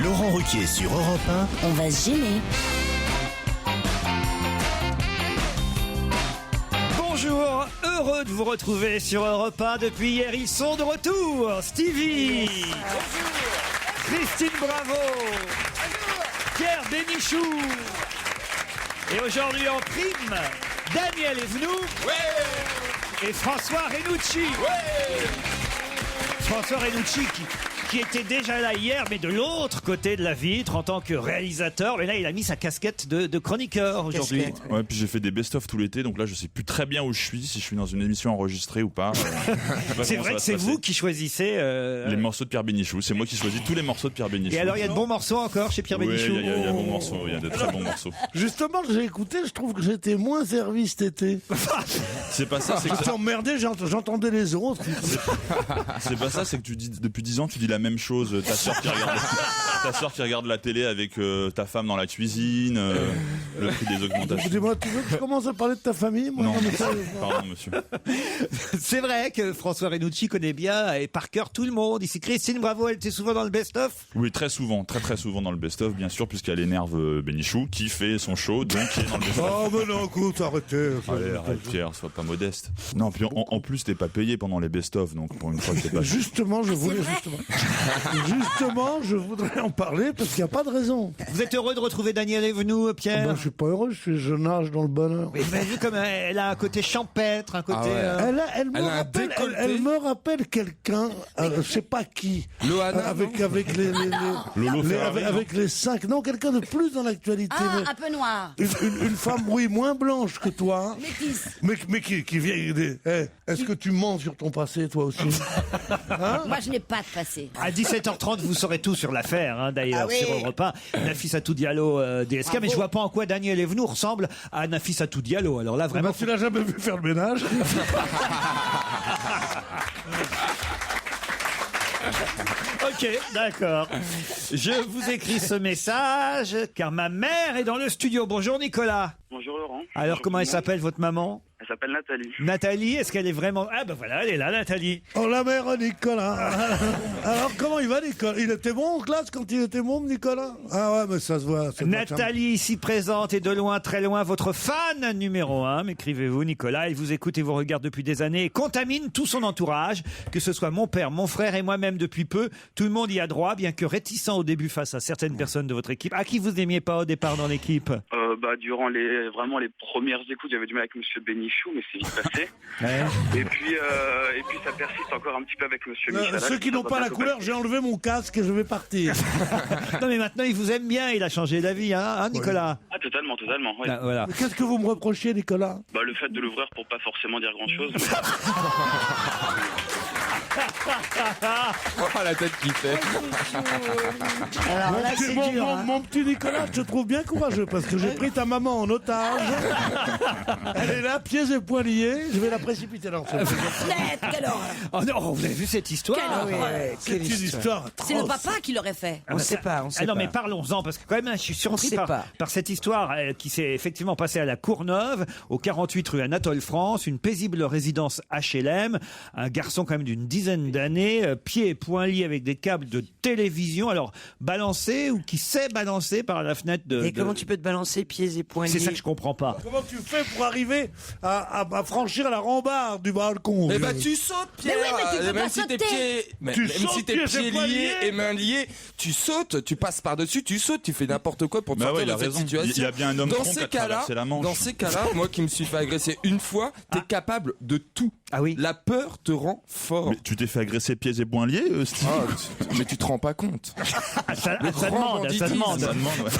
Laurent Ruquier sur Europe 1. On va se gêner. Bonjour, heureux de vous retrouver sur Europe 1. Depuis hier, ils sont de retour. Stevie, Christine Bravo, Pierre Bénichou. Et aujourd'hui en prime, Daniel Evenou et François Renucci. François Renucci qui était déjà là hier, mais de l'autre côté de la vitre en tant que réalisateur. Mais là, il a mis sa casquette de chroniqueur aujourd'hui. Ouais, puis j'ai fait des best-of tout l'été, donc là, je sais plus très bien où je suis, si je suis dans une émission enregistrée ou pas. C'est vrai que c'est vous qui choisissez les morceaux de Pierre Bénichou. C'est moi qui choisis tous les morceaux de Pierre Bénichou. Et alors, il y a de bons morceaux encore chez Pierre Bénichou. Oui, il y a de bons morceaux, il y a de très bons morceaux. Justement, j'ai écouté, je trouve que j'étais moins servi cet été. C'est pas ça, c'est que J'étais emmerdé, j'entendais les autres. c'est pas ça, c'est que tu dis depuis 10 ans, tu dis la même chose. Ta sœur qui regarde la télé avec ta femme dans la cuisine, le prix des augmentations. Dis-moi, tu veux que je commence à parler de ta famille, moi? Non, mais ça, pardon, monsieur. C'est vrai que François Renucci connaît bien et par cœur tout le monde. Ici, Christine Bravo, elle était souvent dans le best-of. Oui, très souvent, très souvent dans le best-of, bien sûr, puisqu'elle énerve Bénichou, qui fait son show, donc qui est dans le best-of. Oh, mais non, écoute, arrêtez. Allez, arrête, Pierre, sois pas modeste. Non, puis en plus, t'es pas payé pendant les best-of, donc pour une fois que t'es pas... Justement, je voudrais en parler parce qu'il n'y a pas de raison. Vous êtes heureux de retrouver Daniel Evenou, Pierre? Ben, je suis pas heureux, je nage dans le bonheur. Mais vous avez vu comme elle a un côté champêtre, un côté... Elle me rappelle quelqu'un, je sais pas qui. Loana, avec les Lolo Ferrari, avec les 5. Non, quelqu'un de plus dans l'actualité. Ah, mais un peu noir. une femme, oui, moins blanche que toi. Métis. Mais qui vient. Est-ce que tu mens sur ton passé, toi aussi? Moi, je n'ai pas de passé. À 17h30, vous saurez tout sur l'affaire, hein, d'ailleurs, Ah oui. sur Europe 1. Nafissatou Diallo, DSK, Bravo. mais je vois pas en quoi Daniel Evenou ressemble à Nafissatou Diallo. Alors là, vraiment... Tu l'as jamais vu faire le ménage? Ok, d'accord. Je vous écris ce message, car ma mère est dans le studio. Bonjour Nicolas. Bonjour Laurent. Alors, Bonjour comment elle tout le monde. s'appelle, votre maman? Elle s'appelle Nathalie. Nathalie, est-ce qu'elle est vraiment... Ah ben voilà, elle est là, Nathalie. Oh, la mère Nicolas. Alors, comment il va, Nicolas? Il était bon en classe quand il était bon, Nicolas? Ah ouais, mais ça se voit. Nathalie, ici présente et de loin, très loin, votre fan numéro 1, m'écrivez-vous, Nicolas. Il vous écoute et vous regarde depuis des années et contamine tout son entourage, que ce soit mon père, mon frère et moi-même depuis peu. Tout le monde y a droit, bien que réticent au début face à certaines personnes de votre équipe. À qui vous n'aimiez pas au départ dans l'équipe? Durant vraiment les premières écoutes, j'avais du mal avec Monsieur Bénichou, mais c'est vite passé. Ouais. Et puis ça persiste encore un petit peu avec Monsieur Michel. Ceux qui n'ont pas la couleur, j'ai enlevé mon casque et je vais partir. Non mais maintenant il vous aime bien, il a changé d'avis, hein, Nicolas? Ah, totalement, oui. Ah, voilà. Mais qu'est-ce que vous me reprochez, Nicolas? Le fait de l'ouvrir pour pas forcément dire grand-chose. Oh, la tête qu'il fait. Alors là, c'est dur. hein. Mon petit Nicolas, je te trouve bien courageux parce que j'ai pris ta maman en otage. Elle est là, pieds et poings liés. Je vais la précipiter dans ce Fenêtre, quelle horreur. Oh non, vous avez vu cette histoire? Quelle horreur. C'est une histoire C'est le atroce. papa qui l'aurait fait. On sait pas. Ah non, mais parlons-en, parce que quand même, je suis surpris par cette histoire qui s'est effectivement passée à la Courneuve, au 48 rue Anatole France, une paisible résidence HLM, un garçon quand même d'une dizaine d'années, pieds et poings liés avec des câbles de télévision, alors balancé ou qui sait balancer par la fenêtre de... Et comment tu peux te balancer pieds et poings C'est liés? ça que je comprends pas. Comment tu fais pour arriver à franchir la rambarde du balcon? Eh ben, tu sautes, Pierre. Mais oui, mais tu peux même pas si tes sauter. pieds, même Tu si sautes, tes pieds pieds et poings liés liés. et mains liées, tu sautes, tu passes par-dessus, tu sautes, tu fais n'importe quoi pour te Bah sortir ouais, il a de cette raison. situation. Il y a bien un homme Dans tronc ces qui a cas-là, traversé la Manche. dans ces cas-là, moi qui me suis fait agresser une fois, t'es capable de tout. Ah oui. La peur te rend fort. Mais tu t'es fait agresser pieds et poings liés, Steve? Mais tu te rends pas compte. Ça demande, ça banditisme. demande. Ça demande, ouais.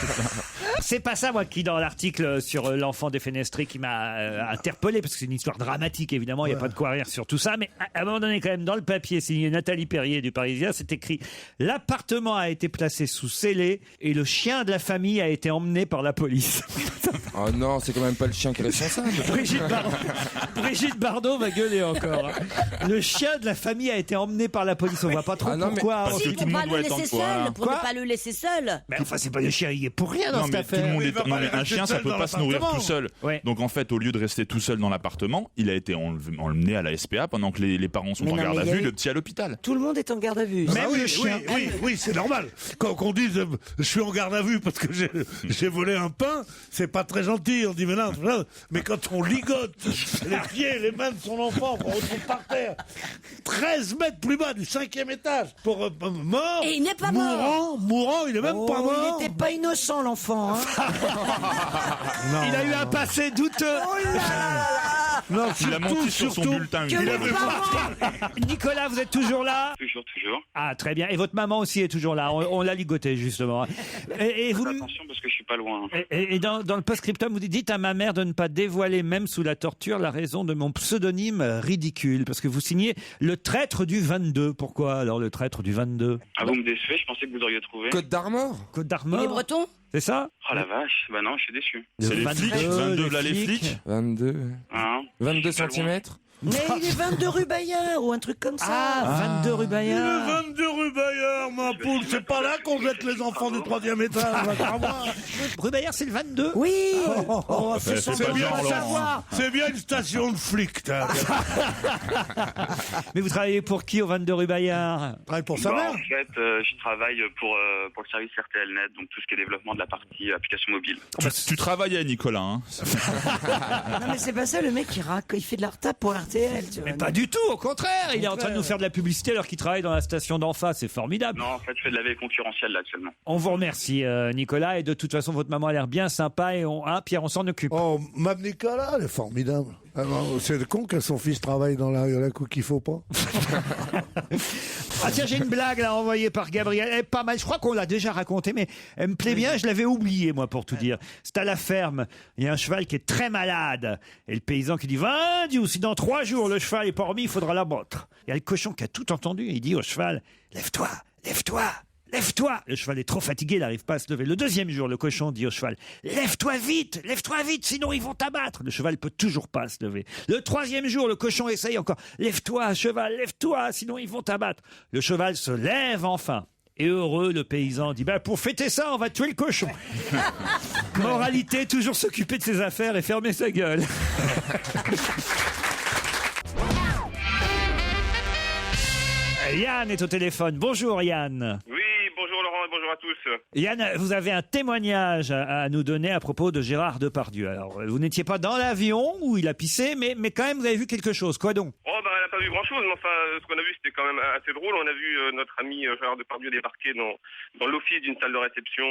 C'est pas ça, moi, qui, dans l'article sur l'enfant défenestré, qui m'a interpellé, parce que c'est une histoire dramatique, évidemment, il n'y a pas de quoi rire sur tout ça, mais à un moment donné, quand même, dans le papier signé Nathalie Perrier du Parisien, c'est écrit « L'appartement a été placé sous scellé et le chien de la famille a été emmené par la police. » Oh non, c'est quand même pas le chien qui est responsable. Brigitte Bardot va gueuler rigoler encore. Le chien de la famille a été emmené par la police. On voit pas trop pourquoi. parce que Si, tout pour le pas monde doit le être en laisser voilà. seul, pour Quoi ne pas le laisser seul. Mais enfin, c'est pas le chien, il est pour rien dans Non, cette mais tout le affaire. monde Il va pas non, mais un rester chien, ça seul peut dans pas se nourrir l'appartement. tout seul. Ouais. Donc en fait, au lieu de rester tout seul dans l'appartement, il a été emmené à la SPA pendant que les parents sont Mais en non, garde mais à il y a vue, eu- le petit à l'hôpital. Tout le monde est en garde à vue. Même oui, le chien. oui, c'est normal. Quand on dise je suis en garde à vue parce que j'ai volé un pain, c'est pas très gentil. On dit mais quand on ligote les pieds, les mains de son enfant, qu'on retrouve par terre, 13 mètres plus bas du 5e étage, pour mort. Et il n'est pas mort. Mourant, il est même pas mort. Il n'était pas innocent, l'enfant. Hein. Il a eu un passé douteux. Non, Il a menti sur son bulletin. Que il mes avait- parents- Nicolas, vous êtes toujours là? Toujours. Ah, très bien. Et votre maman aussi est toujours là. On l'a ligoté, justement. Et vous, Faites attention parce que je suis pas loin. et dans le post-scriptum, vous dites à ma mère de ne pas dévoiler, même sous la torture, la raison de mon pseudonyme ridicule. Parce que vous signez le traître du 22. Pourquoi alors le traître du 22? Ah, vous me décevez, je pensais que vous auriez trouvé. Côte d'Armor. Côte Il est d'Armor? breton. C'est ça? Oh la vache, bah non, je suis déçu. C'est les 22, flics, 22 là les les flics. flics. 22. Hein 22 Je suis pas loin. cm. Mais il est 22 rue Bayard ou un truc comme ça. Ah, 22 rue Le Bayard. 22 rue Bayard, ma poule, c'est pas là qu'on jette les enfants du 3e étage. va savoir. Rue Bayard, c'est le 22? Oui. Oh, C'est pas c'est bien, bien, ça. Laurent. C'est bien une station de flic, t'as. Mais vous travaillez pour qui au 22 rue Bayard? Travaille pour sa Bah, mère. en fait, je travaille pour le service RTLNet, donc tout ce qui est développement de la partie application mobile. Tu travaillais, Nicolas. Hein. Non mais c'est pas ça, le mec il fait de la retape pour RTL. Tu vois. Mais pas du tout, au contraire. Il est en train de nous faire de la publicité alors qu'il travaille dans la station d'en face. C'est formidable. Non, en fait, je fais de la veille concurrentielle là actuellement. On vous remercie, Nicolas. Et de toute façon, votre maman a l'air bien sympa. Et Pierre, on s'en occupe. Oh, Mme Nicolas, elle est formidable. C'est con que son fils travaille dans la coup qu'il faut pas. Ah tiens, j'ai une blague là envoyée par Gabriel. Elle est pas mal. Je crois qu'on l'a déjà racontée, mais elle me plaît bien. Je l'avais oubliée, moi, pour tout dire. C'est à la ferme. Il y a un cheval qui est très malade. Et le paysan qui dit, va, Dieu, si dans 3 jours le cheval est pas remis, il faudra l'abattre. Il y a le cochon qui a tout entendu. Et il dit au cheval, lève-toi, lève-toi. Lève-toi. Le cheval est trop fatigué, il n'arrive pas à se lever. Le 2e jour, le cochon dit au cheval, lève-toi vite, sinon ils vont t'abattre. Le cheval peut toujours pas se lever. Le 3e jour, le cochon essaye encore, lève-toi, cheval, lève-toi, sinon ils vont t'abattre. Le cheval se lève enfin. Et heureux, le paysan dit, pour fêter ça, on va tuer le cochon. Moralité, toujours s'occuper de ses affaires et fermer sa gueule. Yann est au téléphone. Bonjour Yann. Oui, bonjour Laurent et bonjour à tous. Yann, vous avez un témoignage à nous donner à propos de Gérard Depardieu. Alors, vous n'étiez pas dans l'avion où il a pissé, mais quand même vous avez vu quelque chose. Quoi donc? Oh bah elle n'a pas vu grand chose, mais enfin ce qu'on a vu c'était quand même assez drôle. On a vu notre ami Gérard Depardieu débarquer dans l'office d'une salle de réception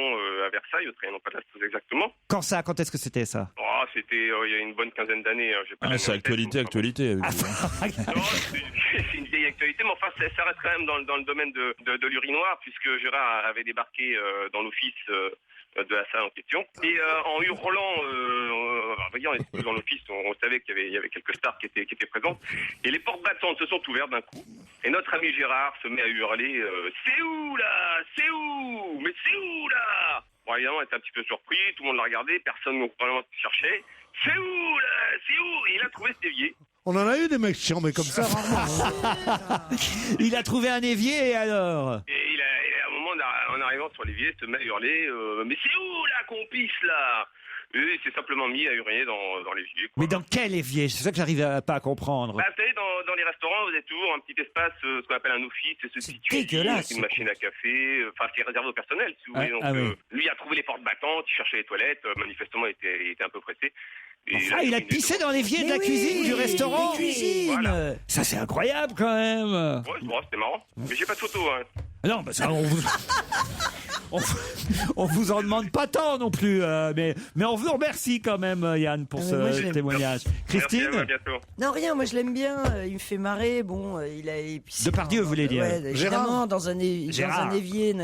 à Versailles, au Trianon Palace exactement. Quand est-ce que c'était ça? Oh c'était il y a une bonne quinzaine d'années. J'ai pas Ah, c'est actualité. Non, c'est une vieille actualité, mais enfin ça reste quand même dans le domaine de l'urinoir, puisque Gérard avait débarqué dans l'office de la salle en question. Et en hurlant, on était dans l'office, on savait qu'il y avait quelques stars qui étaient présentes. Et les portes battantes se sont ouvertes d'un coup. Et notre ami Gérard se met à hurler c'est où là? C'est où? Mais c'est où là? Bon, évidemment, on était un petit peu surpris, tout le monde l'a regardé, personne ne vraiment cherchait. C'est où là? C'est où? Et il a trouvé cet évier. On en a eu des mecs chiants, mais comme ça, rarement. Il a trouvé un évier et alors? Et il a, à un moment, en arrivant sur l'évier, se met à hurler mais c'est où là qu'on pisse là? Et il s'est simplement mis à uriner dans l'évier. Mais dans quel évier? C'est ça que j'arrive pas à comprendre. Bah, vous savez, dans les restaurants, vous avez toujours un petit espace, ce qu'on appelle un office, et se situe dégueulasse. une machine à café, enfin, c'est réservé au personnel, si vous voulez. Donc, oui. lui a trouvé les portes battantes, il cherchait les toilettes, manifestement, il était un peu pressé. Et Enfin, il a pissé dans l'évier de la cuisine du restaurant? Cuisine. Voilà. Ça, c'est incroyable quand même. Ouais, bon, c'était marrant. Mais j'ai pas de photo, hein. Non, bah ça, on vous en demande pas tant non plus, mais on vous remercie quand même, Yann, pour Ah, mais moi, je ce l'aime. témoignage. Merci, Christine? à bientôt. Non rien, moi je l'aime bien. Il me fait marrer. Bon, il a épicé. Depardieu, vous voulez dire? Ouais, évidemment, dans un Gérard. évier.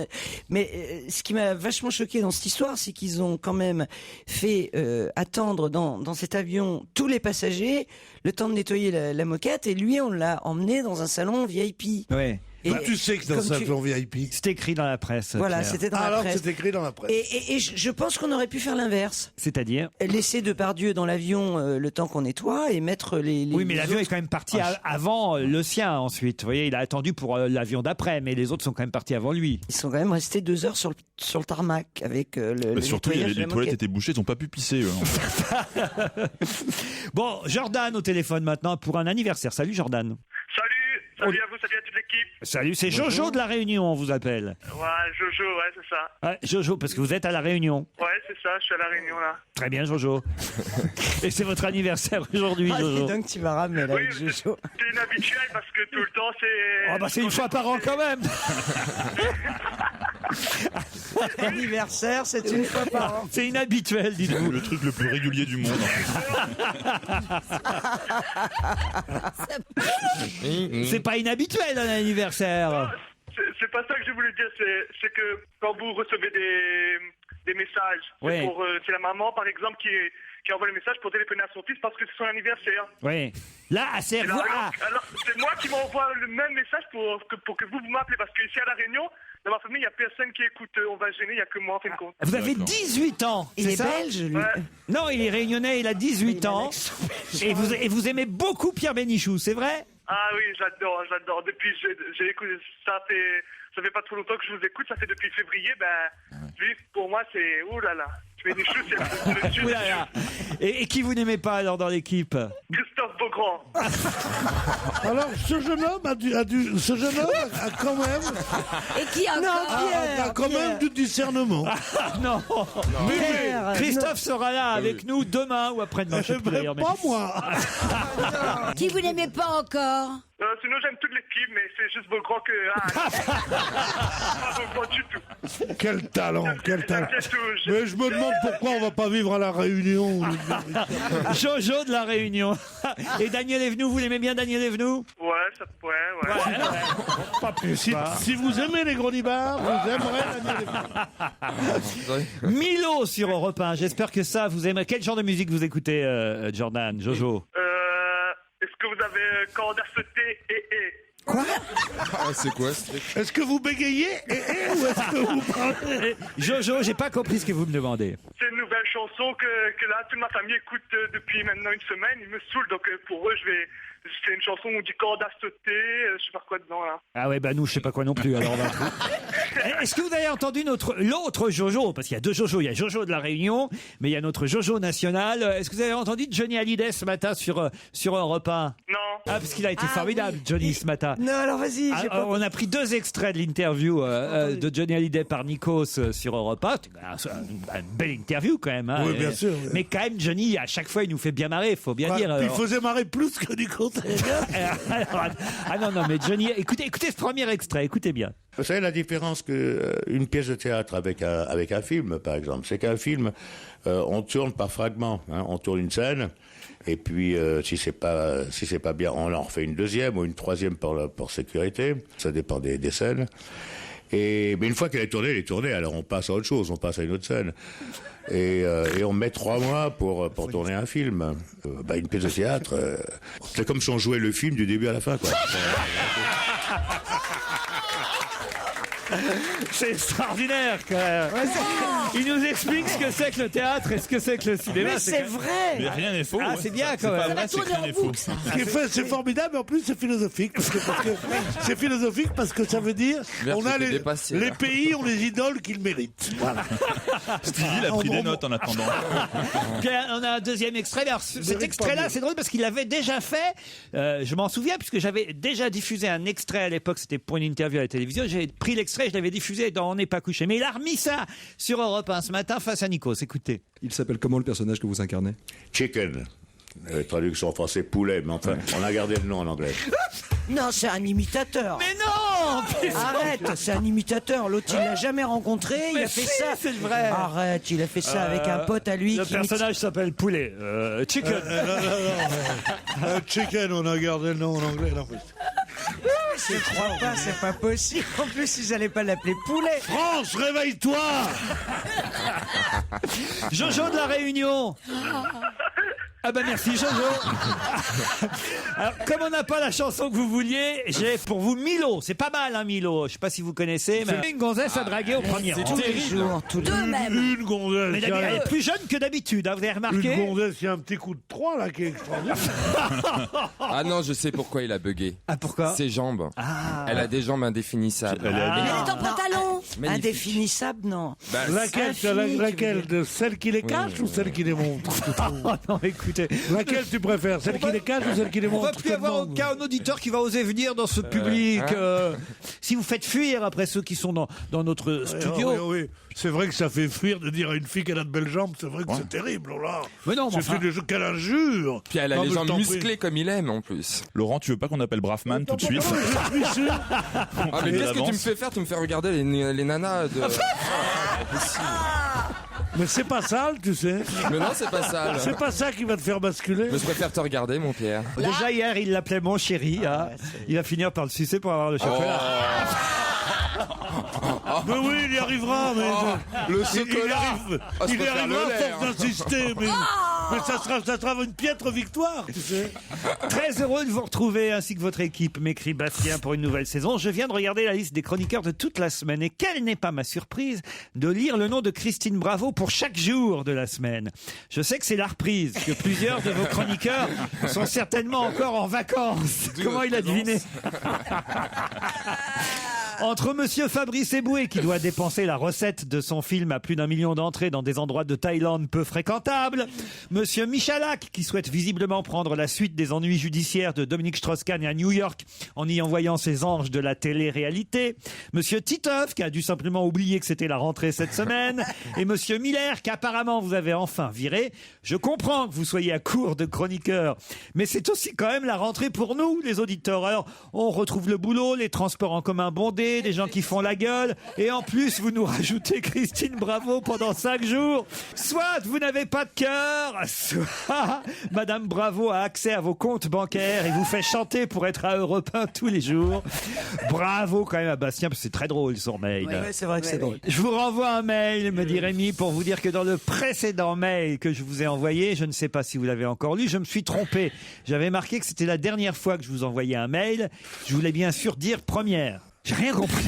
Mais ce qui m'a vachement choqué dans cette histoire, c'est qu'ils ont quand même fait attendre dans cet avion tous les passagers le temps de nettoyer la moquette, et lui, on l'a emmené dans un salon VIP. Ouais. Tu sais que dans comme un tu- avion VIP. C'est écrit dans la presse. Voilà, Pierre. c'était dans la Alors presse. c'est écrit dans la presse. Et je pense qu'on aurait pu faire l'inverse. C'est-à-dire Laisser Depardieu dans l'avion le temps qu'on nettoie et mettre les Oui, mais les l'avion est autres- quand même parti avant le sien ensuite. Vous voyez, il a attendu pour l'avion d'après, mais les autres sont quand même partis avant lui. Ils sont quand même restés 2 heures sur le tarmac avec le Surtout, nettoyage de les la toilettes moquette. étaient bouchées, ils n'ont pas pu pisser. Eux, en fait. Bon, Jordan au téléphone maintenant pour un anniversaire. Salut Jordan. Salut à vous, salut à toute l'équipe. Salut, c'est Jojo de la Réunion, on vous appelle. Ouais, Jojo, ouais, c'est ça. Ouais, Jojo, parce que vous êtes à la Réunion. Ouais, c'est ça, je suis à La Réunion, là. Très bien, Jojo. Et c'est votre anniversaire aujourd'hui, Ah, Jojo. dis donc tu vas ramener là Oui, avec Jojo. c'est inhabituel parce que tout le temps, c'est... Oh bah c'est une fois par an quand même. L'anniversaire, c'est une fois par an. C'est inhabituel, dites-vous. Le truc le plus régulier du monde. C'est pas inhabituel un anniversaire. C'est pas ça que je voulais dire, c'est que quand vous recevez des messages, Oui. c'est la maman, par exemple, qui envoie le message pour téléphoner à son fils parce que c'est son anniversaire. Oui. Là, c'est vous. Alors, c'est moi qui m'envoie le même message pour que vous m'appelez parce qu'ici à La Réunion, dans ma famille, il n'y a personne qui écoute. On va se gêner, il n'y a que moi en fin de compte. Vous avez D'accord. 18 ans. Il c'est est ça belge, lui. Ouais. Non, il est réunionnais, il a 18 ans. Et vous aimez beaucoup Pierre Bénichou, c'est vrai? Ah oui, j'adore. Depuis, j'ai écouté, ça fait pas trop longtemps que je vous écoute, ça fait depuis février, lui, pour moi, c'est, oulala. Bénichou, c'est Ouh là là. Et qui vous n'aimez pas alors dans l'équipe? Christophe Beaugrand. Alors ce jeune homme a quand même Et qui encore a quand même du discernement. Non. Pierre, Christophe sera là avec nous demain ou après-demain. Je sais plus d'ailleurs, mais- Pas moi. Qui vous n'aimez pas encore? Sinon, j'aime toute l'équipe, mais c'est juste Beaugrand que... pas Beaugrand du tout. Quel talent. C'est tout. Mais je me demande pourquoi on va pas vivre à la Réunion. Jojo de la Réunion. Et Daniel Evenou, vous l'aimez bien Daniel Evenou? Ouais, ça pourrait, ouais. Pas plus. Si vous aimez les Gronibars, vous aimerez la Milo sur Europe 1. J'espère que ça vous aimez. Quel genre de musique vous écoutez, Jordan, Jojo? Est-ce que vous avez corde à sauter et... C'est quoi ce truc? Est-ce que vous bégayez ou est-ce que vous parlez? Jojo, j'ai pas compris ce que vous me demandez. C'est une nouvelle chanson que là, toute ma famille écoute depuis maintenant une semaine. Ils me saoulent, donc pour eux, c'est une chanson où on dit corde à sauter, je sais pas quoi dedans, là. Ah ouais, bah nous, je sais pas quoi non plus, alors on va trouver. Est-ce que vous avez entendu l'autre Jojo? Parce qu'il y a deux Jojo. Il y a Jojo de la Réunion, mais il y a notre Jojo national. Est-ce que vous avez entendu Johnny Hallyday ce matin sur Europe 1? Non. Ah, parce qu'il a été formidable, Johnny, ce matin. Non, alors vas-y. j'ai pas- On a pris 2 extraits de l'interview de Johnny Hallyday par Nikos sur Europe 1. Une belle interview quand même. Hein. Oui, bien sûr, oui. Mais quand même, Johnny, à chaque fois, il nous fait bien marrer, faut bien dire. Puis il faisait marrer plus que du côté. Ah non, mais Johnny, écoutez ce premier extrait, écoutez bien. Vous savez la différence que une pièce de théâtre avec un film, par exemple, c'est qu'un film, on tourne par fragments. Hein, on tourne une scène, et puis si c'est pas bien, on en refait une deuxième ou une troisième pour sécurité. Ça dépend des scènes. Mais une fois qu'elle est tournée, elle est tournée. Alors on passe à autre chose, on passe à une autre scène. Et on met 3 mois pour tourner un film. Une pièce de théâtre, c'est comme si on jouait le film du début à la fin, quoi. C'est extraordinaire quand même. Il nous explique ce que c'est que le théâtre et ce que c'est que le cinéma. Mais c'est vrai. Mais rien n'est faux. Ah, ouais. c'est bien, Ça, quand c'est même. pas Ça vrai, va c'est que tourner rien en n'est faux. boucle, ça. Ce qui est fait, c'est formidable, et en plus c'est philosophique. Parce que c'est philosophique parce que ça veut dire Merde, on a j'étais les dépassé, là. pays ont les idoles qu'ils méritent. Voilà. Stevie, il a pris des notes en attendant. Bien, on a un deuxième extrait. Alors, cet extrait-là, c'est drôle parce qu'il l'avait déjà fait. Je m'en souviens puisque j'avais déjà diffusé un extrait à l'époque. C'était pour une interview à la télévision. J'ai pris l'extrait, je l'avais diffusé dans On n'est pas couché. Mais il a remis ça sur Europe 1 ce matin face à Nikos. Écoutez. Il s'appelle comment le personnage que vous incarnez? Chicken. Traduction en français, poulet, mais enfin, on a gardé le nom en anglais. Non, c'est un imitateur. Mais non! Arrête, c'est un imitateur. L'autre, il l'a jamais rencontré. Il Mais a fait si, ça. c'est vrai. Arrête, il a fait ça avec un pote à lui. Le qui imite- personnage s'appelle Poulet. Chicken. Chicken, on a gardé le nom en anglais. Non, mais- Je crois pas, c'est pas possible. En plus, ils allaient pas l'appeler poulet. France, réveille-toi! Jojo de la Réunion. Ah bah merci Jojo. Alors, comme on n'a pas la chanson que vous vouliez, j'ai pour vous Milo. C'est pas mal, hein, Milo. Je sais pas si vous connaissez, mais une gonzesse à draguer au premier rang. Tous les jours, tous les jours. Une gonzesse. Mais elle est plus jeune que d'habitude, hein, vous avez remarqué? Une gonzesse, il y a un petit coup de 3 là qui est extraordinaire. Ah non, je sais pourquoi il a bugué. Ah pourquoi? Ses jambes. Ah. Elle a des jambes indéfinissables. Elle est en pantalon. Magnifique. Indéfinissable, non. Bah, Laquelle de celle qui les cache ou celle qui les montre? Oh non, écoutez. Laquelle tu préfères? Celle qui les cache ou celle qui les On montre? va plus avoir aucun auditeur qui va oser venir dans ce public. Si vous faites fuir après ceux qui sont dans notre studio. Oui. C'est vrai que ça fait fuir de dire à une fille qu'elle a de belles jambes. C'est vrai que c'est terrible, oh là. Mais non, mais c'est des jeux qu'elle injure. Puis elle a les jambes musclées comme il aime en plus. Laurent, tu veux pas qu'on appelle Braffman tout de suite? Je suis sûr. Ah mais qu'est-ce que tu me fais faire? Tu me fais regarder les nanas de... Mais c'est pas sale, tu sais. Mais non, c'est pas ça. C'est pas ça qui va te faire basculer. Mais je préfère te regarder, mon Pierre. Déjà hier, il l'appelait mon chéri. Hein. Il va finir par le sucer pour avoir le chocolat. Mais oui, il y arrivera. Mais le chocolat. Il y arrivera à force d'insister. Mais ça sera une piètre victoire, tu sais. Très heureux de vous retrouver ainsi que votre équipe, m'écrit Bastien, pour une nouvelle saison. Je viens de regarder la liste des chroniqueurs de toute la semaine et quelle n'est pas ma surprise de lire le nom de Christine Bravo pour chaque jour de la semaine. Je sais que c'est la reprise, que plusieurs de vos chroniqueurs sont certainement encore en vacances. Comment il a deviné? Entre monsieur Fabrice Eboué, qui doit dépenser la recette de son film à plus d'1 million d'entrées dans des endroits de Thaïlande peu fréquentables, monsieur Michalak, qui souhaite visiblement prendre la suite des ennuis judiciaires de Dominique Strauss-Kahn à New York en y envoyant ses anges de la télé-réalité, monsieur Titoff, qui a dû simplement oublier que c'était la rentrée cette semaine, et monsieur Miller, qu'apparemment vous avez enfin viré. Je comprends que vous soyez à court de chroniqueurs, mais c'est aussi quand même la rentrée pour nous, les auditeurs. Alors, on retrouve le boulot, les transports en commun bondés, des gens qui font la gueule, et en plus vous nous rajoutez Christine Bravo pendant 5 jours. Soit vous n'avez pas de cœur, soit Madame Bravo a accès à vos comptes bancaires et vous fait chanter pour être à Europe 1 tous les jours. Bravo quand même à Bastien, parce que c'est très drôle son mail. Ouais, c'est vrai que c'est drôle. Je vous renvoie un mail, me dit Rémi, pour vous dire que dans le précédent mail que je vous ai envoyé, je ne sais pas si vous l'avez encore lu, je me suis trompé. J'avais marqué que c'était la dernière fois que je vous envoyais un mail. Je voulais bien sûr dire première. J'ai rien compris.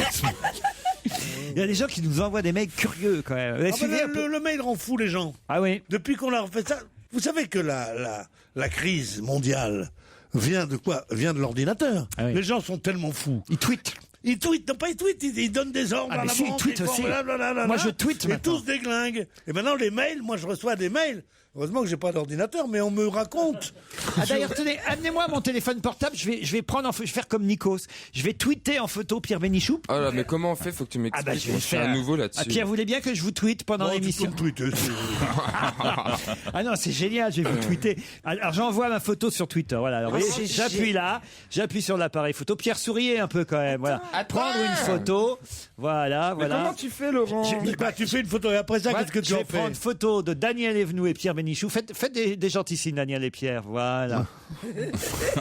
Il y a des gens qui nous envoient des mails curieux quand même. Le mail rend fou les gens. Ah oui. Depuis qu'on a refait ça, vous savez que la crise mondiale vient de quoi? Vient de l'ordinateur. Ah oui. Les gens sont tellement fous. Ils tweetent. Ils donnent des ordres à la si, ils banque. tweetent aussi. Moi, je tweete et maintenant. tous déglinguent. Et maintenant, les mails, moi, je reçois des mails. Heureusement que j'ai pas d'ordinateur, mais on me raconte. Ah d'ailleurs, tenez, amenez-moi mon téléphone portable. Je vais prendre je vais faire comme Nikos. Je vais tweeter en photo Pierre Bénichou. Oh là, mais comment on fait? Faut que tu m'expliques. Ah bah, je vais je suis faire. un nouveau là-dessus. Ah, Pierre, vous voulez bien que je vous tweete pendant l'émission? Ah non, c'est génial, je vais vous tweeter. Alors j'envoie ma photo sur Twitter. Voilà. Alors, vous voyez, j'appuie là, j'appuie sur l'appareil photo. Pierre, souriez un peu quand même. Voilà. Prendre une photo. Voilà, Mais voilà. comment tu fais, Laurent? Tu fais une photo et après ça, qu'est-ce que tu en Je vais fais? prendre photo de Daniel Evenou et Pierre Bénichou. Faites des gentils signes, Daniel et Pierre. Voilà.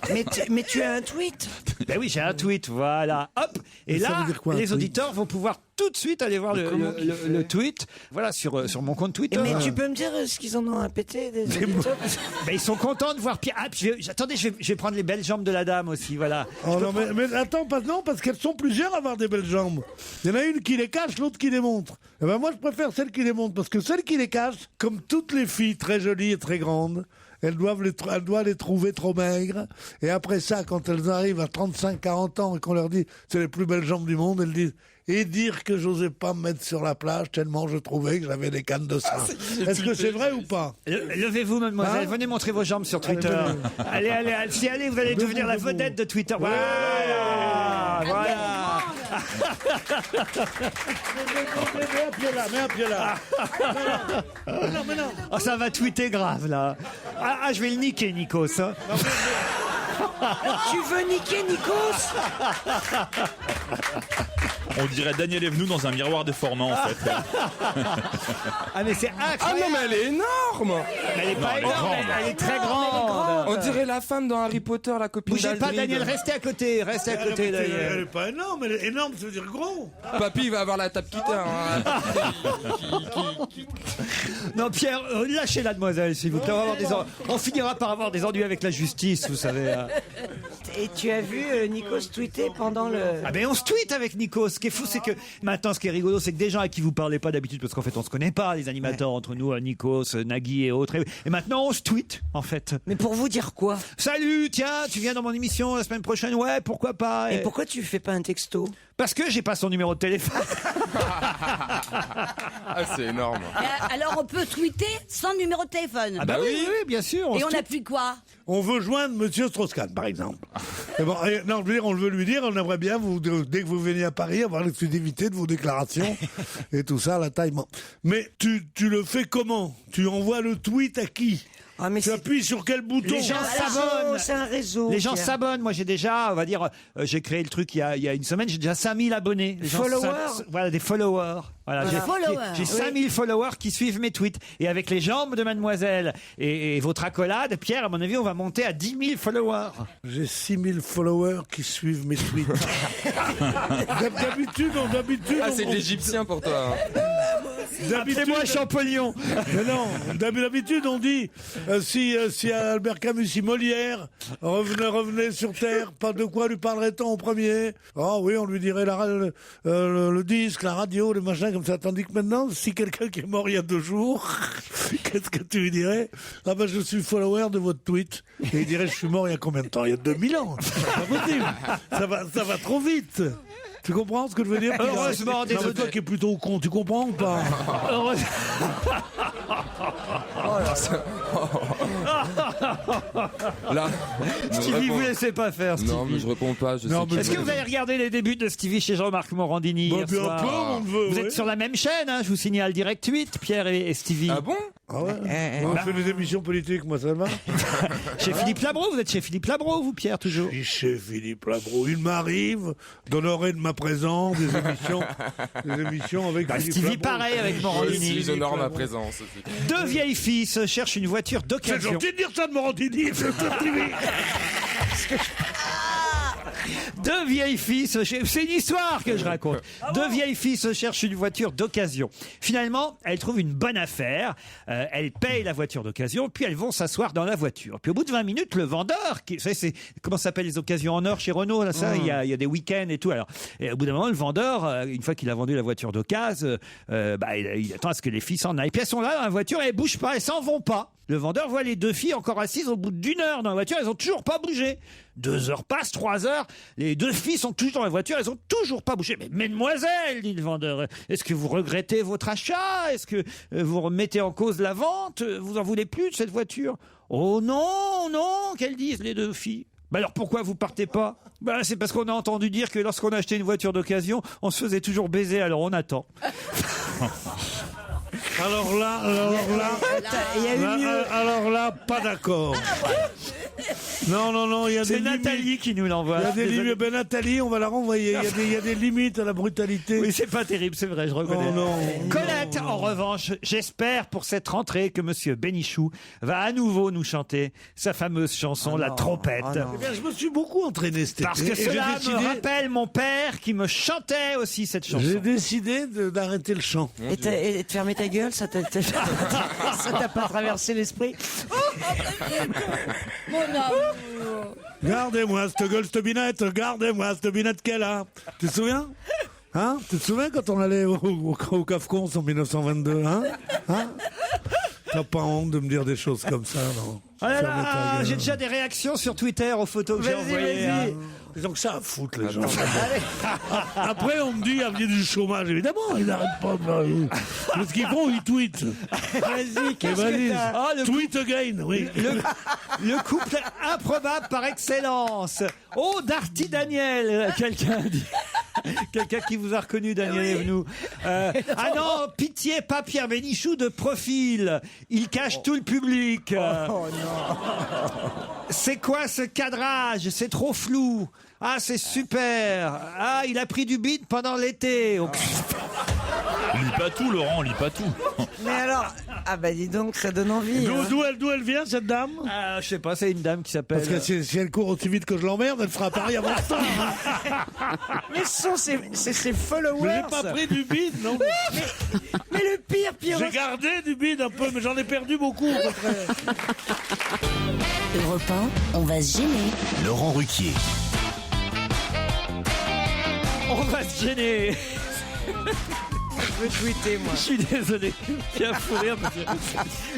Mais tu as un tweet? Ben oui, j'ai un tweet. Voilà. Hop. Et Ça là, veut dire quoi, un les tweet? auditeurs vont pouvoir tout de suite aller voir le tweet. Voilà, sur mon compte Twitter. Mais tu peux me dire ce qu'ils en ont à péter des auditeurs? Ben, ils sont contents de voir Pierre. Ah, puis attendez, je vais prendre les belles jambes de la dame aussi. Voilà. Oh non, mais attends, non, parce qu'elles sont plusieurs à avoir des belles jambes. Il y en a une qui les cache, l'autre qui les montre. Eh ben moi, je préfère celle qui les montre, parce que celle qui les cache, comme toutes les filles très jolies et très grandes, elle doit les trouver trop maigres. Et après ça, quand elles arrivent à 35-40 ans et qu'on leur dit c'est les plus belles jambes du monde, elles disent et dire que j'osais pas me mettre sur la plage tellement je trouvais que j'avais des cannes de sang. Est-ce que c'est vrai ou pas? Levez-vous, mademoiselle. Venez montrer vos jambes sur Twitter. Allez, vous allez devenir la vedette de Twitter. Voilà. Voilà. Mets un pied là. Mais non. Oh, ça va tweeter grave, là. Ah, je vais le niquer, Nikos. Hein. Tu veux niquer Nikos? On dirait Daniel Evenou dans un miroir déformant, en fait. Ah, mais c'est incroyable. Ah non, mais elle est énorme. Elle est pas elle est énorme, grande. elle est très grande. On dirait la femme dans Harry Potter, la copine Bougez pas, d'Hagrid. Daniel, restez à côté, Elle Daniel. est pas énorme, elle est énorme, ça veut dire gros. Papy, il va avoir la tape guitare. Hein. Non, Pierre, lâchez la demoiselle, s'il vous plaît. On finira par avoir des ennuis avec la justice, vous savez. Et tu as vu Nikos tweeter pendant le... Ah ben on se tweet avec Nikos. Ce qui est fou, c'est que maintenant, ce qui est rigolo, c'est que des gens à qui vous parlez pas d'habitude, parce qu'en fait, on se connaît pas, les animateurs entre nous, Nikos, Nagui et autres. Et maintenant, on se tweet, en fait. Mais pour vous dire quoi? Salut, tiens, tu viens dans mon émission la semaine prochaine? Ouais, pourquoi pas? Et pourquoi tu fais pas un texto? Parce que j'ai pas son numéro de téléphone. Ah, c'est énorme. Alors on peut tweeter sans numéro de téléphone. Ah bah oui, bien sûr. Et se on tweet. appuie quoi? On veut joindre Monsieur Strauss-Kahn, par exemple. Et bon, non, je veux dire, on veut lui dire, on aimerait bien, dès que vous veniez à Paris, avoir l'exclusivité de vos déclarations et tout ça, la taille. Mais tu le fais comment? Tu envoies le tweet à qui? Ah, mais tu appuies sur quel bouton? Les gens s'abonnent. C'est un réseau. Les gens Pierre. s'abonnent. Moi, j'ai déjà, on va dire, j'ai créé le truc il y a une semaine, j'ai déjà 5000 abonnés. Les gens Followers. voilà, des followers. Voilà, j'ai 5000 followers qui suivent mes tweets. Et avec les jambes de Mademoiselle et votre accolade, Pierre, à mon avis, on va monter à 10 000 followers. J'ai 6000 followers qui suivent mes tweets. D'habitude. Ah, c'est de l'égyptien pour toi. Hein. Appelez-moi Champollion. Mais non, d'habitude on dit si Albert Camus, si Molière revenait sur Terre, pas de quoi lui parlerait-on en premier? Ah oui, on lui dirait le disque, la radio, le machin comme ça. Tandis que maintenant, si quelqu'un qui est mort il y a 2 jours, qu'est-ce que tu lui dirais? Ah ben je suis follower de votre tweet. Et il dirait je suis mort il y a combien de temps? Il y a 2000 ans. C'est pas possible. Ça va trop vite. Tu comprends ce que je veux dire? Heureusement, non, mais toi qui es plutôt con, tu comprends ou pas? Là, Stevie, vous laissez pas faire, Stevie. Non, mais je réponds pas. Est-ce que vous avez regardé les débuts de Stevie chez Jean-Marc Morandini hier bien soir peu, mon neveu, Vous ouais. êtes sur la même chaîne, hein, je vous signale Direct 8, Pierre et Stevie. Ah bon? Ah ouais? On fait des émissions politiques, moi ça va? Chez Philippe Labro, vous êtes chez Philippe Labro, vous, Pierre, toujours? Je suis chez Philippe Labro. Il m'arrive d'honorer de ma présence des émissions avec Philippe Stevie, Labro. pareil, avec Morandini. J'honore ma présence aussi. 2 vieilles filles se cherchent une voiture C'est d'occasion. gentil de dire ça de Morandini, c'est Stevie. 2 vieilles filles c'est une histoire que je raconte. 2 vieilles filles se cherchent une voiture d'occasion. Finalement, elles trouvent une bonne affaire. Elles payent la voiture d'occasion, puis elles vont s'asseoir dans la voiture. Puis au bout de 20 minutes, le vendeur, vous savez, c'est comment ça s'appelle les occasions en or chez Renault, là, ça, il y a des week-ends et tout. Alors, et au bout d'un moment, le vendeur, une fois qu'il a vendu la voiture d'occasion, il attend à ce que les filles s'en aillent. Puis elles sont là dans la voiture et elles bougent pas, elles s'en vont pas. Le vendeur voit les 2 filles encore assises au bout d'1 heure dans la voiture, elles ont toujours pas bougé. 2 heures passent, 3 heures, les 2 filles sont toujours dans la voiture, elles ont toujours pas bougé. Mais mademoiselle, dit le vendeur, est-ce que vous regrettez votre achat? Est-ce que vous remettez en cause la vente? Vous en voulez plus de cette voiture? Oh non, non, qu'elles disent les 2 filles. Bah alors pourquoi vous partez pas? Bah c'est parce qu'on a entendu dire que lorsqu'on achetait une voiture d'occasion, on se faisait toujours baiser, alors on attend. Alors là, pas d'accord. Non, il y a des C'est limites. Nathalie qui nous l'envoie. Il y a des limites. Ben Nathalie, on va la renvoyer. Il y a des limites à la brutalité. Oui, c'est pas terrible, c'est vrai, je reconnais. Colette, en revanche, j'espère pour cette rentrée que Monsieur Bénichou va à nouveau nous chanter sa fameuse chanson, La Trompette. Eh bien, je me suis beaucoup entraîné cet été. Parce que Et cela j'ai me rappelle mon père qui me chantait aussi cette chanson. J'ai décidé d'arrêter le chant. Et de fermer ta gueule, ça t'a pas traversé l'esprit? Mon amour. Gardez-moi cette gueule, cette binette, gardez-moi cette binette qu'elle a. Tu te souviens? Hein? Tu te souviens quand on allait au CAFCONS en 1922? Hein? T'as pas honte de me dire des choses comme ça, non? Oh là là, j'ai déjà des réactions sur Twitter aux photos que j'ai envoyées. Hein. Ils ont que ça à foutre, les gens. Après, on me dit, avenir du chômage, évidemment, ils n'arrêtent pas. Mais ce qu'ils font, ils tweetent. Vas-y, qu'est-ce que t'as? Tweet again, oui. Le couple improbable par excellence. Oh, Darty Daniel, quelqu'un dit. Quelqu'un qui vous a reconnu, Daniel Evenou. Ah non, pitié, pas Pierre Bénichou de profil. Il cache tout le public. Oh non. C'est quoi ce cadrage? C'est trop flou. Ah, c'est super. Ah, il a pris du bide pendant l'été. Lis pas tout, Laurent, lis pas tout. Mais alors, ah bah dis donc, ça donne envie. hein. D'où elle vient, cette dame? Ah, je sais pas, c'est une dame qui s'appelle... Parce que si elle court aussi vite que je l'emmerde, elle fera pareil avant ça. Mais ce sont ses followers. Mais j'ai pas pris du bide, non. Mais le pire, J'ai gardé du bide un peu, mais j'en ai perdu beaucoup, à peu près. Europe 1, on va se gêner. Laurent Ruquier. On va se gêner. Je veux tweeter, moi. Je suis désolé. Pierre Fourrière, parce que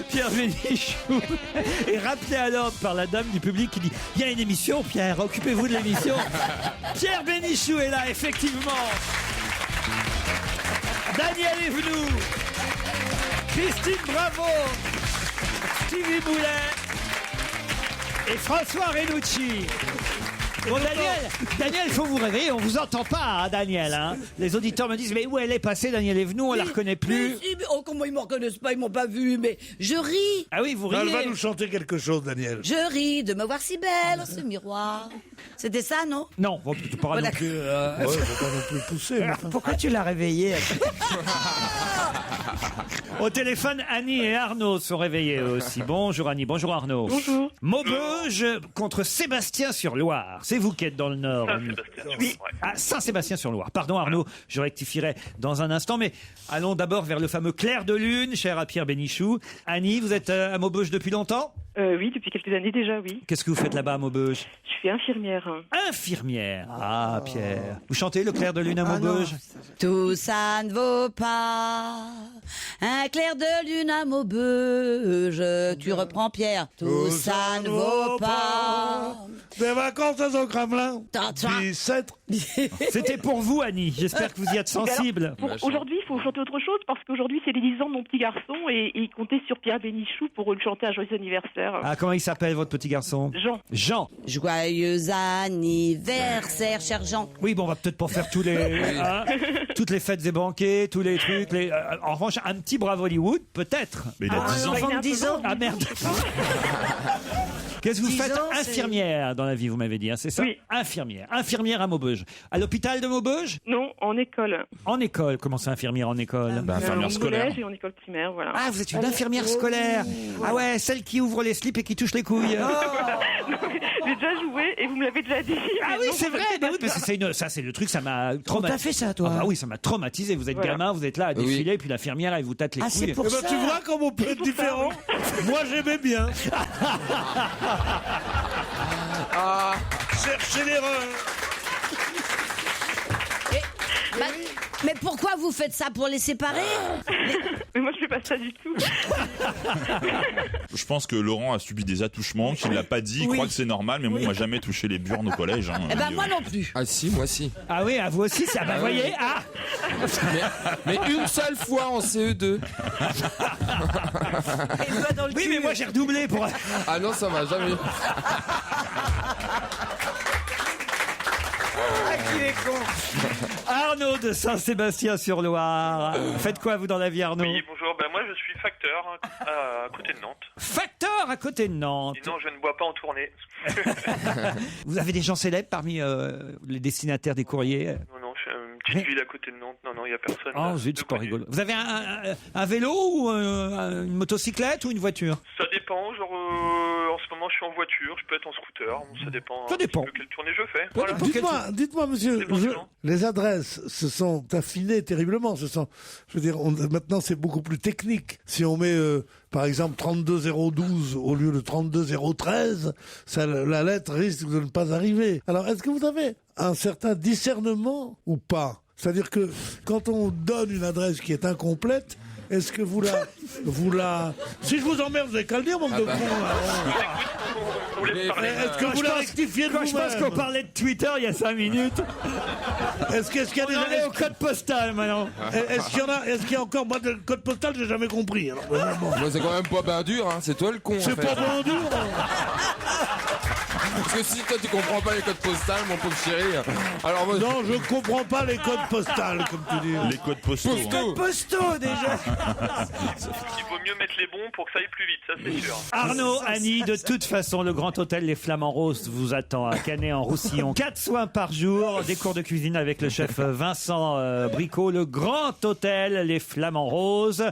Pierre Bénichou est rappelé à l'ordre par la dame du public qui dit « Il y a une émission, Pierre, occupez-vous de l'émission. » Pierre Bénichou est là, effectivement. Daniel Evenou, Christine Bravo, Stevie Boulet et François Renucci. Bon, Daniel, il faut vous réveiller, on vous entend pas, hein, Daniel. Hein. Les auditeurs me disent, mais où elle est passée, Daniel Evenou, on la reconnaît plus. Mais si, oh, comment ils me reconnaissent pas, ils m'ont pas vu, mais je ris. Ah oui, vous riez. Elle va nous chanter quelque chose, Daniel. Je ris de me voir si belle, ce miroir. C'était ça, non? Non, bon, tu pourras non plus... Ouais, faut pas non plus pousser. Pourquoi tu l'as réveillé? Au téléphone, Annie et Arnaud sont réveillés eux aussi. Bonjour Annie, bonjour Arnaud. Bonjour. Maubeuge contre Sébastien-sur-Loire. C'est vous qui êtes dans le Nord. Annie. Oui. Ah, Saint-Sébastien-sur-Loire. Pardon Arnaud, je rectifierai dans un instant. Mais allons d'abord vers le fameux clair de lune, cher à Pierre Bénichou. Annie, vous êtes à Maubeuge depuis longtemps? Oui, depuis quelques années déjà, oui. Qu'est-ce que vous faites là-bas à Maubeuge? Je suis infirmière. Infirmière. Ah, Pierre. Vous chantez le clair de lune à Maubeuge? Tout ça ne vaut pas un clair de lune à Maubeuge. Tu reprends, Pierre. Tout ça ne vaut pas des vacances à son Kremlin. 17. C'était pour vous, Annie. J'espère que vous y êtes sensible. Aujourd'hui, il faut chanter autre chose parce qu'aujourd'hui, c'est les 10 ans de mon petit garçon et il comptait sur Pierre Bénichou pour lui chanter un joyeux anniversaire. Ah, comment il s'appelle, votre petit garçon? Jean. Jean. Joyeux anniversaire, cher Jean. Oui, bon, on va peut-être pas faire tous les, hein, toutes les fêtes et banquets, tous les trucs. En revanche, un petit Bravo Hollywood, peut-être. Mais il a 10 ans. Enfant de 10 ans. Ah merde. Qu'est-ce que vous 10 faites? ans, infirmière dans la vie, vous m'avez dit, hein, c'est ça? Oui. Infirmière. Infirmière à Maubeuge. À l'hôpital de Maubeuge? Non, en école. En école. Comment c'est infirmière en école? Infirmière En scolaire. collège et en école primaire, voilà. Ah, vous êtes une infirmière scolaire. Ah ouais, celle qui ouvre les slips et qui touche les couilles. J'ai déjà joué et vous me l'avez déjà dit. Ah mais oui, non, c'est je vrai. sais Mais pas oui, parce que ça, c'est le truc, ça m'a traumatisé. T'as fait ça, toi? Ah bah oui, ça m'a traumatisé. Vous êtes Voilà. gamin, vous êtes là à défiler, puis l'infirmière, elle vous tâte les Ah, couilles. c'est pour Eh ben, ça. tu vois comme on peut être différent. Moi, j'aimais bien. Cherchez l'erreur. Mais pourquoi vous faites ça, pour les séparer? Mais moi, je fais pas ça du tout. Je pense que Laurent a subi des attouchements, qu'il l'a pas dit, il croit que c'est normal, mais moi, on m'a jamais touché les burnes au collège. Hein. Eh ben moi non plus. Ah si, moi si. Ah oui, à vous aussi, ça. Bah, voyez, ah. Mais une seule fois en CE2. Oui, mais moi j'ai redoublé pour. Ah non, ça m'a jamais. Qu'il est con. Arnaud de Saint-Sébastien-sur-Loire. Faites quoi, vous, dans la vie, Arnaud? Oui, bonjour. Ben, moi, je suis facteur à côté de Nantes. Facteur à côté de Nantes. Et non, je ne bois pas en tournée. Vous avez des gens célèbres parmi les destinataires des courriers? Non, non, je suis une petite ville à côté de Nantes. Non, non, il n'y a personne. Oh, zut, c'est pas rigolo. Vous avez un vélo ou une motocyclette ou une voiture? Ça dépend. Genre, en ce moment, je suis en voiture. Je peux être en scooter. Ça dépend. Ça dépend. Quelle tournée je fais. Voilà. Dites-moi, monsieur, les adresses se sont affinées terriblement. Je veux dire, maintenant c'est beaucoup plus technique. Si on met, par exemple, 32012 au lieu de 32013, la lettre risque de ne pas arriver. Alors, est-ce que vous avez un certain discernement ou pas? C'est-à-dire que quand on donne une adresse qui est incomplète, est-ce que vous la... Si je vous emmerde, vous n'avez qu'à le dire, manque de con. Est-ce que vous la rectifiez de vous-même? Je pense qu'on parlait de Twitter il y a 5 minutes. Est-ce qu'il y a On en est au code postal maintenant. Est-ce qu'il y a encore... Moi, le code postal, j'ai jamais compris. Alors, Moi, c'est quand même pas bien dur, hein. C'est toi le con. c'est en fait. pas bien dur. Parce que si toi tu comprends pas les codes postales, mon pauvre chéri. Alors moi... Non, je comprends pas les codes postales, comme tu dis. Les codes postaux. Les codes postaux, déjà. Il vaut mieux mettre les bons pour que ça aille plus vite, ça c'est sûr. Arnaud, Annie, de toute façon, le Grand Hôtel Les Flamants Roses vous attend à Canet-en-Roussillon. 4 soins par jour, des cours de cuisine avec le chef Vincent Bricot. Le Grand Hôtel Les Flamants Roses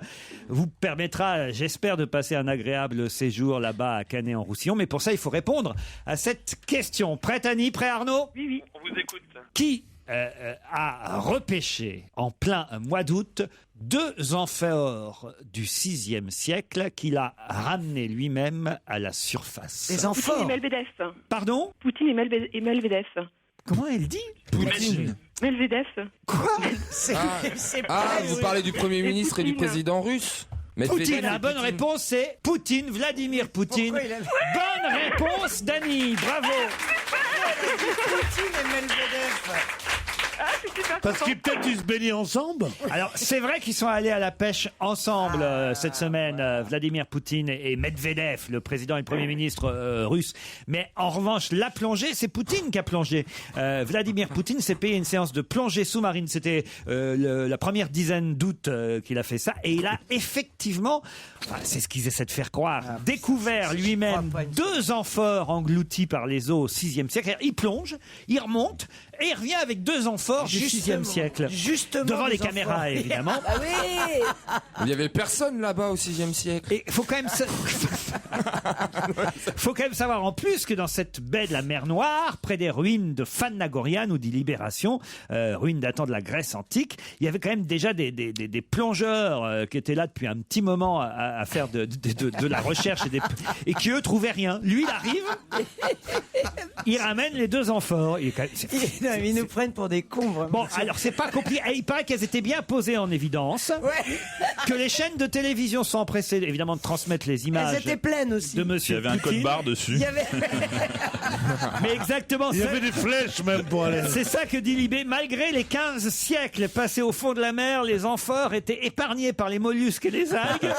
vous permettra, j'espère, de passer un agréable séjour là-bas à Canet-en-Roussillon. Mais pour ça, il faut répondre à cette question. Prête, Annie? Prêt, Arnaud? Oui, oui, on vous écoute. Qui a repêché en plein mois d'août 2 amphores du 6e siècle qu'il a ramené lui-même à la surface? Les amphores. Poutine et Medvedev. Pardon? Poutine et Medvedev. Comment elle dit? Poutine. Medvedev. Quoi? Vous parlez du Premier ministre et du président russe? Poutine, la bonne réponse c'est Poutine, Vladimir Poutine. Bonne réponse d'Annie, bravo. Poutine et Medvedev. Ah, c'est super Parce qu'ils peut-être ils se baignaient ensemble. Alors c'est vrai qu'ils sont allés à la pêche ensemble cette semaine, Vladimir Poutine et Medvedev, le président et le premier ministre russe. Mais en revanche, la plongée, c'est Poutine qui a plongé. Vladimir Poutine s'est payé une séance de plongée sous-marine. C'était la première dizaine d'août qu'il a fait ça. Et il a effectivement, c'est ce qu'ils essaient de faire croire, découvert lui-même 2 amphores engloutis par les eaux au 6e siècle. Il plonge, il remonte et il revient avec 2 amphores du 6e siècle. Justement. Devant les caméras, évidemment. Ah oui. Il y avait personne là-bas au 6e siècle. Et faut quand même savoir en plus que dans cette baie de la mer Noire, près des ruines de Fannagorian ou d'Illibération, ruines datant de la Grèce antique, il y avait quand même déjà des plongeurs qui étaient là depuis un petit moment à faire de la recherche et qui eux trouvaient rien. Lui, il arrive, il ramène les 2 amphores. Ils nous prennent pour des cons, vraiment. Bon, alors c'est pas compliqué. Il paraît qu'elles étaient bien posées en évidence. Ouais. Que les chaînes de télévision sont empressées évidemment de transmettre les images. Elles étaient pleines aussi. De monsieur Il y avait un Poutine. code barre dessus. Il y avait... Mais exactement. Il y avait des flèches même pour aller. C'est ça que dit Libé. Malgré les 15 siècles passés au fond de la mer, les amphores étaient épargnés par les mollusques et les algues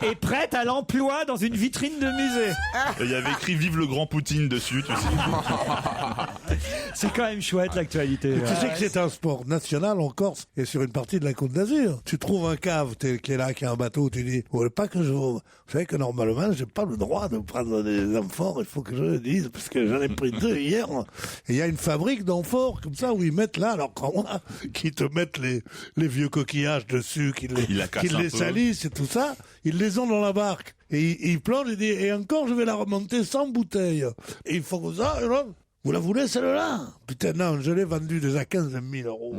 et prêtes à l'emploi dans une vitrine de musée. Et il y avait écrit Vive le grand Poutine dessus, tu sais. C'est quand même chouette l'actualité. Tu sais que c'est un sport national en Corse et sur une partie de la Côte d'Azur. Tu trouves un cave qui est là, qui a un bateau, tu dis, ouais, pas que vous savez que normalement, j'ai pas le droit de prendre des amphores, il faut que je le dise, parce que j'en ai pris 2 hier. Et il y a une fabrique d'amphores comme ça où ils mettent là, alors crois-moi, qui te mettent les vieux coquillages dessus, qui les salissent et tout ça, ils les ont dans la barque. Et ils plongent et disent, et encore je vais la remonter sans bouteille. Et il faut que ça, et là, vous la voulez celle-là? Putain, non, je l'ai vendue déjà 15 000 euros.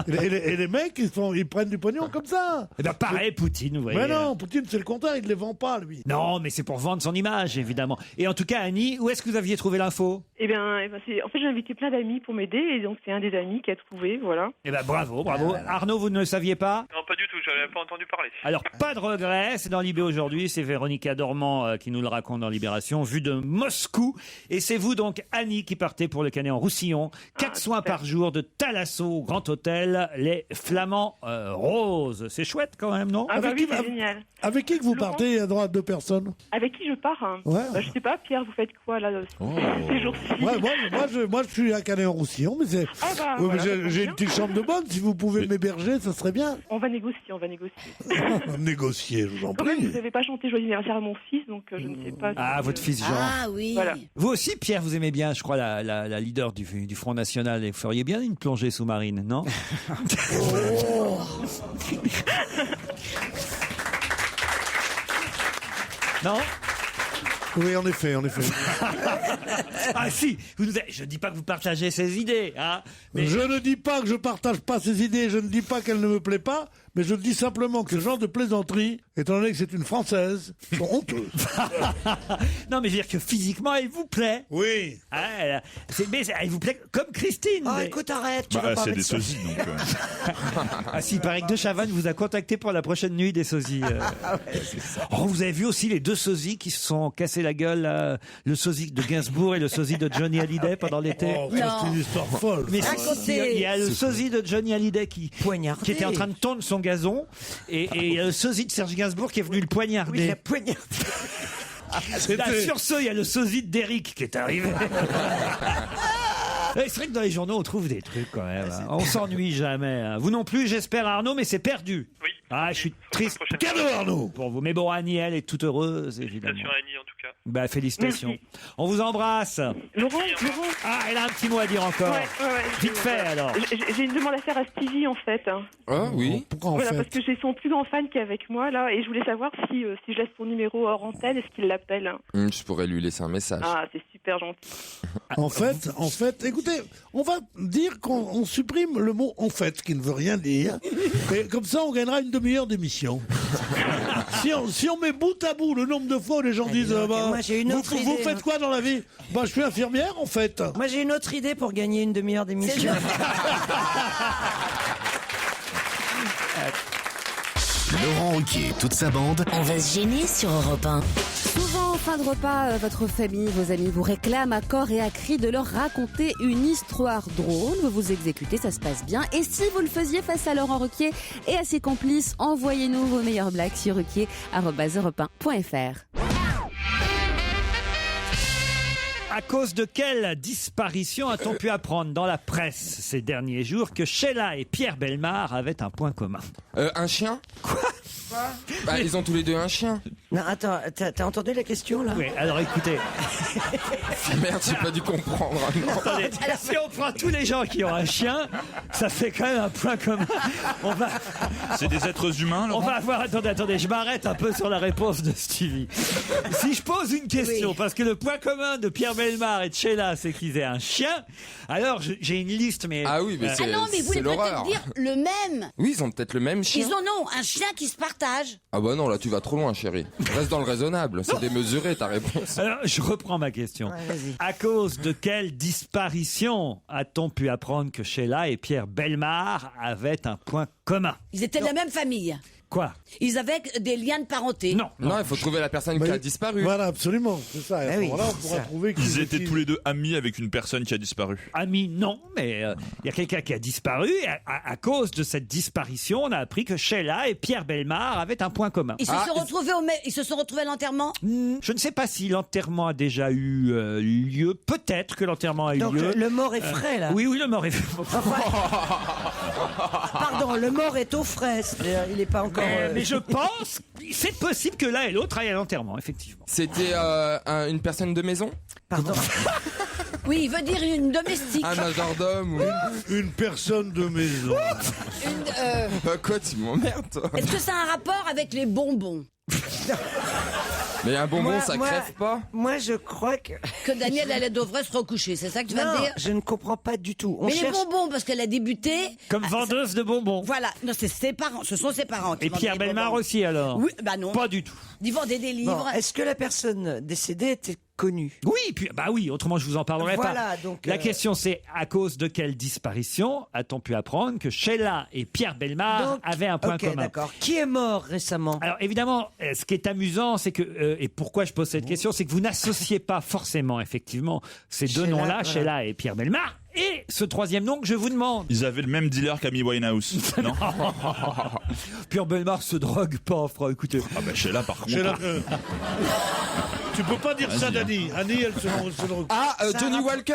et les mecs, ils prennent du pognon comme ça. Eh ben pareil, Poutine, vous voyez. Mais non, Poutine, c'est le contraire, il ne les vend pas, lui. Non, mais c'est pour vendre son image, évidemment. Et en tout cas, Annie, où est-ce que vous aviez trouvé l'info? Eh bien, en fait, j'ai invité plein d'amis pour m'aider, et donc c'est un des amis qui a trouvé, voilà. Eh ben bravo. Arnaud, vous ne le saviez pas? Non, pas du tout, j'avais pas entendu parler. Alors, pas de regret, c'est dans Libé aujourd'hui, c'est Véronica Dormand qui nous le raconte dans Libération, vue de Moscou. Et c'est vous donc, Annie, qui partez pour le Canet-en-Roussillon. 4 soins par jour de Thalasso au Grand Hôtel, les Flamants Roses. C'est chouette quand même, non? Ah bah oui, c'est génial. Avec qui que vous partez à droite 2 personnes? Avec qui je pars hein? Ouais. Bah, je sais pas, Pierre, vous faites quoi là ces jours-ci? Ouais, moi, je suis à Canet-en-Roussillon, mais c'est. Ah bah, Ouais, mais voilà, j'ai une petite chambre de bonne, si vous pouvez m'héberger, ça serait bien. On va négocier. Négocier, je vous en Quand même, prie. vous n'avez pas chanté Joyeux anniversaire à mon fils, donc je ne sais pas. Ah, votre fils Jean. Ah oui. Voilà. Vous aussi, Pierre, vous aimez bien, je crois, la leader du Front National. Et vous feriez bien une plongée sous-marine, non? Non? Oui, en effet. Ah si, je dis pas que vous partagez ces idées, hein. Mais Je ne dis pas que je partage pas ces idées, je ne dis pas qu'elles ne me plaisent pas, mais je dis simplement que ce genre de plaisanterie, étant donné que c'est une Française, sont honteux. non, mais je veux dire que physiquement, elle vous plaît. Oui. Ah, mais elle vous plaît comme Christine. Oh, mais- écoute, arrête. Tu vas Bah, pas c'est avec des ça. sosies, donc. Ah si, il paraît que De Chavannes vous a contacté pour la prochaine nuit des sosies. Oh, vous avez vu aussi les 2 sosies qui se sont cassés la gueule, le sosie de Gainsbourg et le sosie de Johnny Hallyday pendant l'été. Oh, ça, c'est une histoire folle. Mais Racontez. il y a le sosie de Johnny Hallyday qui était en train de tondre son gazon et il y a le sosie de Serge Gainsbourg qui est venu le poignarder. Oui, la poignarde. Sur ce, il y a le sosie d'Eric qui est arrivé. C'est vrai que dans les journaux, on trouve des trucs quand même. Hein. On s'ennuie jamais. Hein. Vous non plus, j'espère, Arnaud, mais c'est perdu. Oui. Ah, je suis triste. Cadeau, Arnaud. Pour vous. Mais bon, Annie, elle est toute heureuse, évidemment. Félicitations à Annie, en tout cas. Bah, félicitations. Merci. On vous embrasse. Laurent. Ah, elle a un petit mot à dire encore. Ouais. Vite fait, alors. J'ai une demande à faire à Stevie, en fait. Ah oui. Pourquoi en Voilà, fait parce que j'ai son plus grand fan qui est avec moi, là, et je voulais savoir si je laisse son numéro hors antenne, est-ce qu'il l'appelle? Je pourrais lui laisser un message. Ah, c'est super gentil. En fait, écoutez, on va dire qu'on supprime le mot en fait, qui ne veut rien dire. Et comme ça, on gagnera une demi-heure d'émission. si on met bout à bout le nombre de fois où les gens disent moi, j'ai une autre vous idée, faites quoi dans la vie? Bah, je suis infirmière, en fait. Moi, j'ai une autre idée pour gagner une demi-heure d'émission. Laurent Ruquier et toute sa bande. On va se gêner sur Europe 1. Souvent, en fin de repas, votre famille, vos amis vous réclament à corps et à cri de leur raconter une histoire drôle. Vous vous exécutez, ça se passe bien. Et si vous le faisiez face à Laurent Ruquier et à ses complices, envoyez-nous vos meilleures blagues sur ruquier@europe1.fr. À cause de quelle disparition a-t-on pu apprendre dans la presse ces derniers jours que Sheila et Pierre Bellemare avaient un point commun? Un chien? Quoi? Bah, ils ont tous les deux un chien. Non, attends, t'as entendu la question, là? Oui, alors écoutez. Merde, j'ai pas dû comprendre. Non. Attendez, si on prend tous les gens qui ont un chien, ça fait quand même un point commun. C'est des êtres humains, Laurent. On va avoir... Attendez, je m'arrête un peu sur la réponse de Stevie. Si je pose une question, parce que le point commun de Pierre Bellemare et de Sheila, c'est qu'ils aient un chien, alors j'ai une liste, mais... Ah oui, mais c'est Ah non, mais vous voulez peut-être dire le même. Oui, ils ont peut-être le même chien. Ils ont, non, un chien qui se partage. Ah bah non, là tu vas trop loin, chérie. Reste dans le raisonnable, c'est démesuré ta réponse. Alors, je reprends ma question. Ouais, à cause de quelle disparition a-t-on pu apprendre que Sheila et Pierre Bellemare avaient un point commun? Ils étaient de la même famille. Quoi? Ils avaient des liens de parenté. Non, il faut trouver la personne qui a disparu. Voilà, absolument, c'est ça. Et à ce moment-là, on pourra trouver Ils étaient tous les deux amis avec une personne qui a disparu. Amis, non, mais il y a quelqu'un qui a disparu. Et à cause de cette disparition, on a appris que Sheila et Pierre Bellemare avaient un point commun. Ils se sont retrouvés à l'enterrement. Je ne sais pas si l'enterrement a déjà eu lieu. Peut-être que l'enterrement a eu Donc, lieu. le mort est frais, là. Oui, le mort est frais. Pardon, le mort est au frais. C'est-à-dire, il n'est pas encore... Mais je pense, c'est possible que l'un et l'autre aillent à l'enterrement, effectivement. C'était une personne de maison? Pardon. Oui, il veut dire une domestique. Un majordome ou... Une personne de maison. Quoi, tu m'emmerdes, toi? Est-ce que ça a un rapport avec les bonbons? Mais un bonbon, ça crève pas? Moi, je crois que Daniel, elle devrait se recoucher, c'est ça que tu vas non, dire? je ne comprends pas du tout. Mais les bonbons, parce qu'elle a débuté... Comme vendeuse de bonbons. Voilà, non, c'est ses parents, ce sont ses parents qui Et vendent Pierre des Bellemare bonbons. aussi, alors? Oui, bah non. Pas du tout. Ils vendaient des livres. Bon, est-ce que la personne décédée était connue? Oui, puis oui, autrement je vous en parlerai Voilà, pas. donc, la question c'est à cause de quelle disparition a-t-on pu apprendre que Sheila et Pierre Bellemare avaient un point commun? D'accord. Qui est mort récemment? Alors évidemment, ce qui est amusant, c'est que et pourquoi je pose cette question, c'est que vous n'associez pas forcément effectivement ces deux Sheila, noms-là, voilà. Sheila et Pierre Bellemare, et ce troisième nom que je vous demande. Ils avaient le même dealer qu'Amy Winehouse, non? Pierre Bellemare se drogue pas, frère, écoutez. Ah bah Sheila par contre. Sheila, tu peux pas dire ça d'Annie. Annie, elle se le... Ah, Johnny Walker?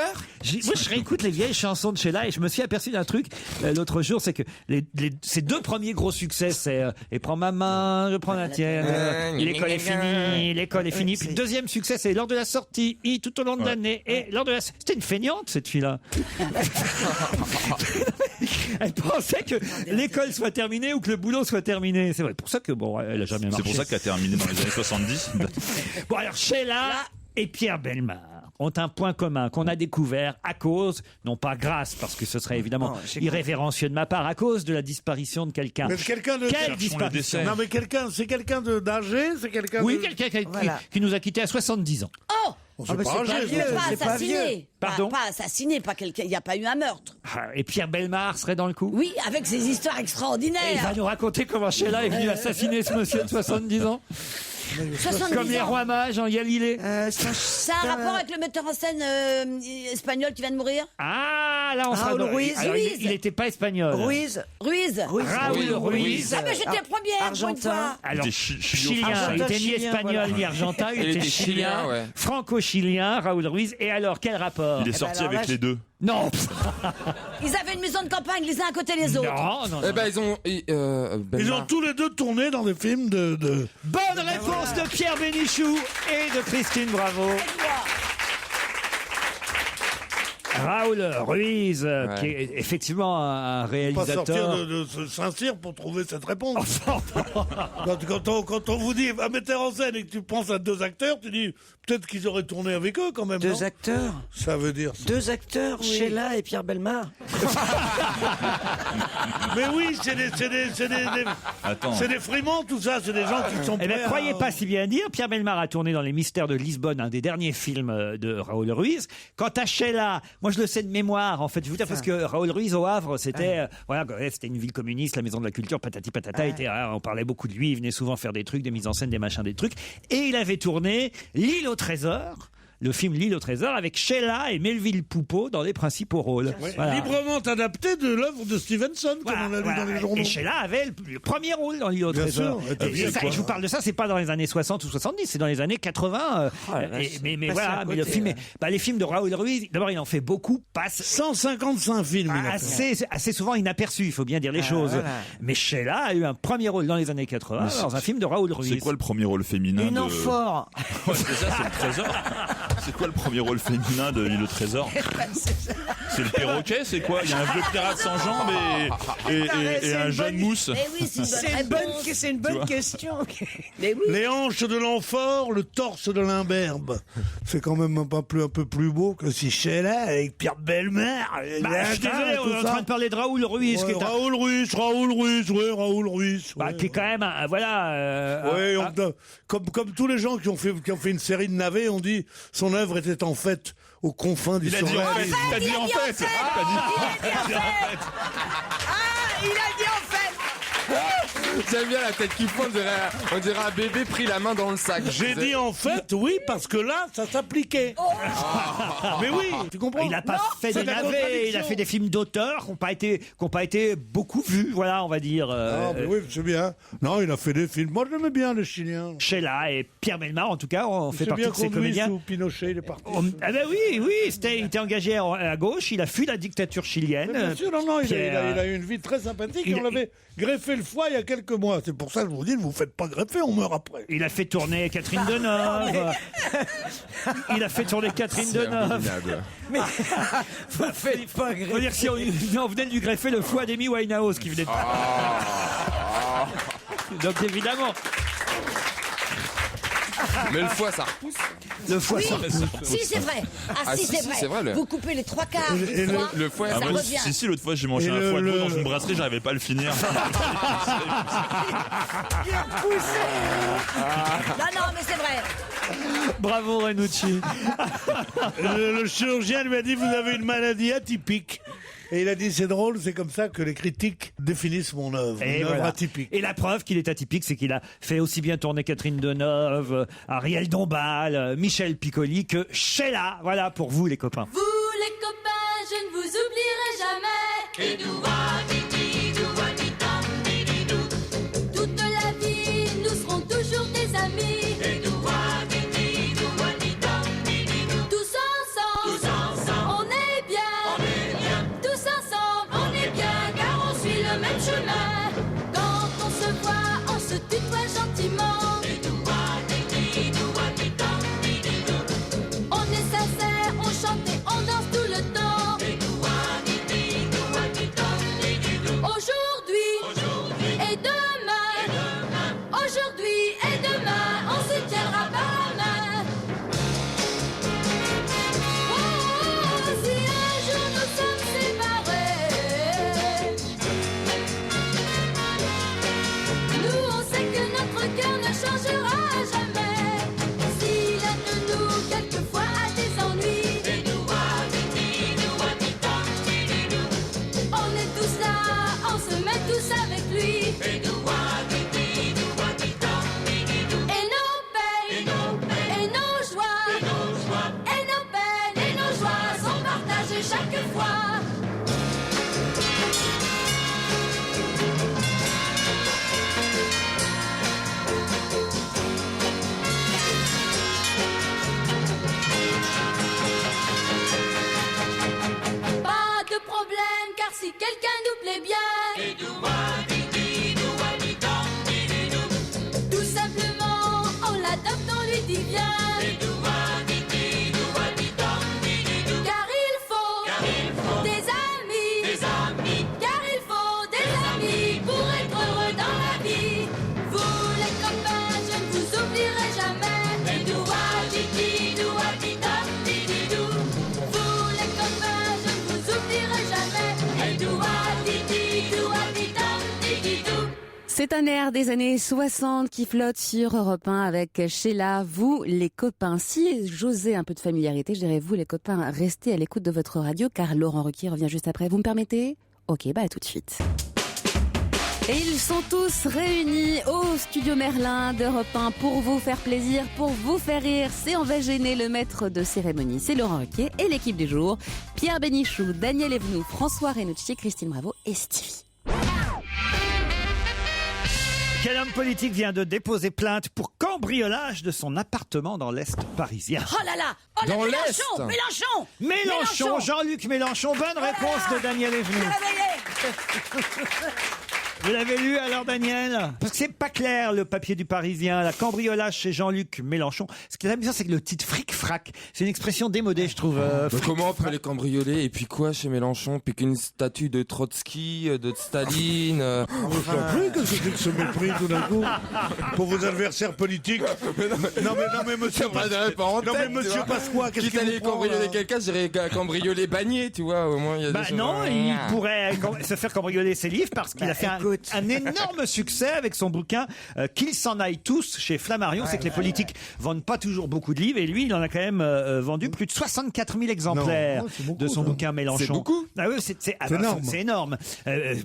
Moi, je réécoute les vieilles chansons de Sheila et je me suis aperçu d'un truc l'autre jour, c'est que ces deux premiers gros succès, c'est et prends ma main, je prends la tienne, l'école est finie, l'école est finie. Puis le deuxième succès, c'est lors de la sortie, tout au long de l'année, et lors de la... C'était une feignante, cette fille-là. Elle pensait que l'école soit terminée ou que le boulot soit terminé. C'est vrai. Pour ça que elle a jamais marché. C'est pour ça qu'elle a terminé dans les années 70. Bon, alors Sheila et Pierre Bellemare ont un point commun qu'on a découvert à cause, non pas grâce, parce que ce serait évidemment irrévérencieux de ma part, à cause de la disparition de quelqu'un. Mais quelqu'un de... Quelle disparition? Non, mais c'est quelqu'un d'âgé, c'est quelqu'un Oui, de... quelqu'un qui nous a quittés à 70 ans. Oh! C'est pas âgé, vieux, Pas c'est pas assassiné. vieux. Pardon? Pas assassiné, pas quelqu'un. Il n'y a pas eu un meurtre. Et Pierre Bellemare serait dans le coup? Oui, avec ses histoires extraordinaires. Et il va nous raconter comment Sheila est venue assassiner ce monsieur de 70 ans. Comme les rois mages en Galilée. Ça a un rapport avec le metteur en scène espagnol qui vient de mourir? Ah, là, on sera Raoul dans- Ruiz. Alors, il n'était pas espagnol. Ruiz. Raoul Ruiz. Ah, mais j'étais première pour une fois. Alors, Il était chilien, il était ni chilien, espagnol voilà. ni argentin, il Il était était chilien, chilien, ouais. franco-chilien, Raoul Ruiz. Et alors, quel rapport? Il est sorti alors là, avec les deux. Non. Ils avaient une maison de campagne les uns à côté des autres. Non. Eh ben, ils ont. Ils ont tous les deux tourné dans des films de... Bonne réponse de Pierre Bénichou et de Christine Bravo. Raoul Ruiz, qui est effectivement un Pas sortir réalisateur. de Saint-Cyr pour trouver cette réponse. quand on vous dit un metteur en scène et que tu penses à deux acteurs, tu dis peut-être qu'ils auraient tourné avec eux quand même. Deux non acteurs. Ça veut dire. Deux acteurs, Sheila et Pierre Bellemare. Mais oui, c'est des Attends. c'est des frimants, tout ça, c'est des gens qui sont Eh prêts bien, croyez à... pas si bien dire, Pierre Bellemare a tourné dans Les Mystères de Lisbonne, un des derniers films de Raoul Ruiz. Quant à Sheila, moi je le sais de mémoire, en fait, je vous dire, parce que Raoul Ruiz au Havre, c'était c'était une ville communiste, la maison de la culture, patati patata, on parlait beaucoup de lui, il venait souvent faire des trucs, des mises en scène, des machins, des trucs. Et il avait tourné L'île au trésor. Le film L'île au trésor avec Sheila et Melville Poupeau dans les principaux rôles. Ouais, Voilà. librement adapté de l'œuvre de Stevenson, comme on l'a lu dans les journaux. Et Sheila avait le premier rôle dans L'île au Bien trésor. sûr, et Et ça, et je vous parle de ça, c'est pas dans les années 60 ou 70, c'est dans les années 80. Mais passé voilà, à mais le côté, film, les films de Raoul Ruiz, d'abord il en fait beaucoup, passent 155 films. il a fait. assez souvent inaperçus, il faut bien dire les choses. voilà. Mais Sheila a eu un premier rôle dans les années 80 dans un film de Raoul Ruiz. C'est quoi le premier rôle féminin Une de... amphore. Ouais, c'est ça, c'est le trésor. C'est quoi le premier rôle féminin de L'île au trésor? C'est le perroquet, c'est quoi? Il y a un vieux pirate sans jambes et un jeune mousse. Mais oui, C'est une bonne question. Mais oui. Les hanches de l'amphore, le torse de l'imberbe. C'est quand même un peu plus beau que si Sheila avec Pierre Bellemare. Je suis désolé, on est en train de parler de Raoul Ruiz. qui est un- Raoul Ruiz. qui est quand même Comme tous les gens qui ont fait une série de navets, on dit son œuvre était en fait aux confins du Il a dit en fait. surréalisme. T'as dit en fait. Il a dit en fait. J'aime bien la tête qui fond, on dirait un bébé pris la main dans le sac. J'ai dit en fait, oui, parce que là, ça s'appliquait. Mais oui, tu comprends? Il n'a pas fait c'est des de la navets, contradiction. il a fait des films d'auteurs qui n'ont pas été beaucoup vus, voilà, on va dire. Ah, mais oui, c'est bien. Non, il a fait des films. Moi, j'aimais bien les Chiliens. Sheila et Pierre Bellemare, en tout cas, on fait C'est partie bien de ces conduit comédiens. sous Pinochet, il est parti. Ah ben oui, il était engagé à gauche, il a fui la dictature chilienne. Mais bien sûr, non, il Pierre- a eu une vie très sympathique et il- on l'avait greffé le foie il y a quelques mois. C'est pour ça que je vous dis, ne vous faites pas greffer, on meurt après. Il a fait tourner Catherine Deneuve. Il a fait tourner Catherine Deneuve. Mais vous faites pas Il faut dire que si on venait de lui greffer le foie d'Amy Winehouse qui venait de... Donc évidemment, Mais le foie, ça repousse. le foie Oui, ça repousse. si c'est vrai. Ah, si si, c'est vrai. Vous coupez les trois quarts du foie, le foie, ça Ah, moi, revient. si, l'autre fois j'ai mangé Et un foie de veau le- dans une brasserie, j'arrivais pas à le finir. Non, mais c'est vrai. Bravo Renucci. Le chirurgien lui a dit, vous avez une maladie atypique. Et il a dit, c'est drôle, c'est comme ça que les critiques définissent mon œuvre. Et Une œuvre voilà. atypique. Et la preuve qu'il est atypique, c'est qu'il a fait aussi bien tourner Catherine Deneuve, Ariel Dombal, Michel Piccoli que Sheila. Voilà pour vous les copains. Vous les copains, je ne vous oublierai jamais. Et toute la vie, nous serons toujours des amis. Tous ensemble, on est bien. Tous ensemble, on est bien, car on suit le même chemin. Quand on se voit, on se tutoie gentiment. On est sincère, on chante et on danse tout le temps. C'est un air des années 60 qui flotte sur Europe 1 avec Sheila, vous les copains. Si j'osais un peu de familiarité, je dirais vous les copains, restez à l'écoute de votre radio car Laurent Ruquier revient juste après. Vous me permettez ? Ok, à tout de suite. Et ils sont tous réunis au studio Merlin d'Europe 1 pour vous faire plaisir, pour vous faire rire. C'est On va gêner le maître de cérémonie, c'est Laurent Ruquier et l'équipe du jour, Pierre Bénichou, Daniel Evenou, François Renucci, Christine Bravo et Stevie. Quel homme politique vient de déposer plainte pour cambriolage de son appartement dans l'Est parisien? Oh là là, oh là, Dans Mélenchon, l'Est. Mélenchon, Jean-Luc Mélenchon, bonne réponse de Daniel Evenou. Vous l'avez lu alors, Daniel? Parce que c'est pas clair, le papier du Parisien. La cambriolage chez Jean-Luc Mélenchon. Ce qui est amusant, c'est que le titre fric-frac, c'est une expression démodée, je trouve. Comment on peut les cambrioler? Et puis quoi chez Mélenchon? Puis qu'une statue de Trotsky, de Staline. Qu'est-ce que c'est que ce mépris tout d'un coup pour vos adversaires politiques? Non mais monsieur Pasqua, qu'est-ce Quitte à aller cambrioler quelqu'un, j'irais cambrioler Bagné, tu vois, au moins il y a des choses. Non, il pourrait se faire cambrioler ses livres parce qu'il a fait un énorme succès avec son bouquin Qu'ils s'en aillent tous chez Flammarion. C'est que les politiques vendent pas toujours beaucoup de livres et lui, il en a quand même vendu plus de 64 000 exemplaires de son bouquin Mélenchon. C'est beaucoup. Ah oui, c'est énorme. C'est énorme.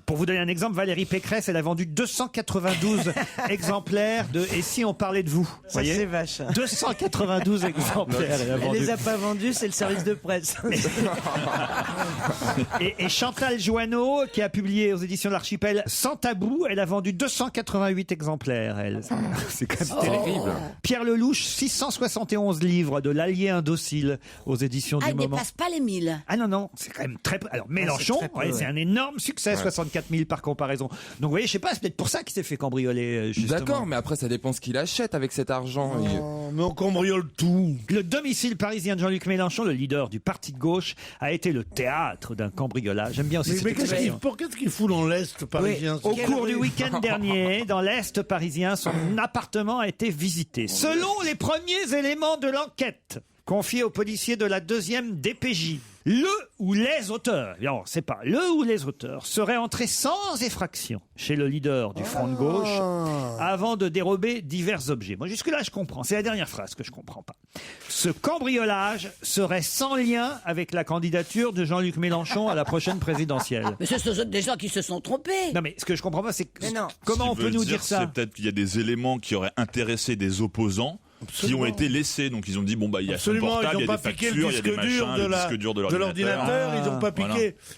Pour vous donner un exemple, Valérie Pécresse, elle a vendu 292 exemplaires de Et si on parlait de vous? Ça, c'est vache. 292 exemplaires. Elle les a pas vendus, c'est le service de presse. Et Chantal Joanneau, qui a publié aux éditions de l'Archipel Sans tabou, elle a vendu 288 exemplaires, elle. C'est quand même terrible. Pierre Lelouch, 671 livres de l'Allié indocile aux éditions du il Moment. dépasse pas les 1000. Ah non, c'est quand même très peu. Alors Mélenchon, c'est un énorme succès, 64 000 par comparaison. Donc vous voyez, je sais pas, c'est peut-être pour ça qu'il s'est fait cambrioler, justement. D'accord, mais après ça dépend ce qu'il achète avec cet argent. Mais on cambriole tout. Le domicile parisien de Jean-Luc Mélenchon, le leader du parti de gauche, a été le théâtre d'un cambriolage. J'aime bien aussi cette expression. Qu'est-ce qu'il fout dans l'Est parisien? Au cours du week-end dernier, dans l'Est parisien, son appartement a été visité. Selon les premiers éléments de l'enquête confiés aux policiers de la 2e DPJ, le ou les auteurs, non, c'est pas le ou les auteurs, seraient entrés sans effraction chez le leader du Front de gauche avant de dérober divers objets. Moi, jusque-là, je comprends. C'est la dernière phrase que je comprends pas. Ce cambriolage serait sans lien avec la candidature de Jean-Luc Mélenchon à la prochaine présidentielle. Mais ce sont des gens qui se sont trompés. Non, mais ce que je comprends pas, c'est comment on peut nous dire ça? C'est peut-être qu'il y a des éléments qui auraient intéressé des opposants. Qui ont été laissés, donc ils ont dit il y a son portable, il y a des factures, il y a des machins, le disque dur de l'ordinateur.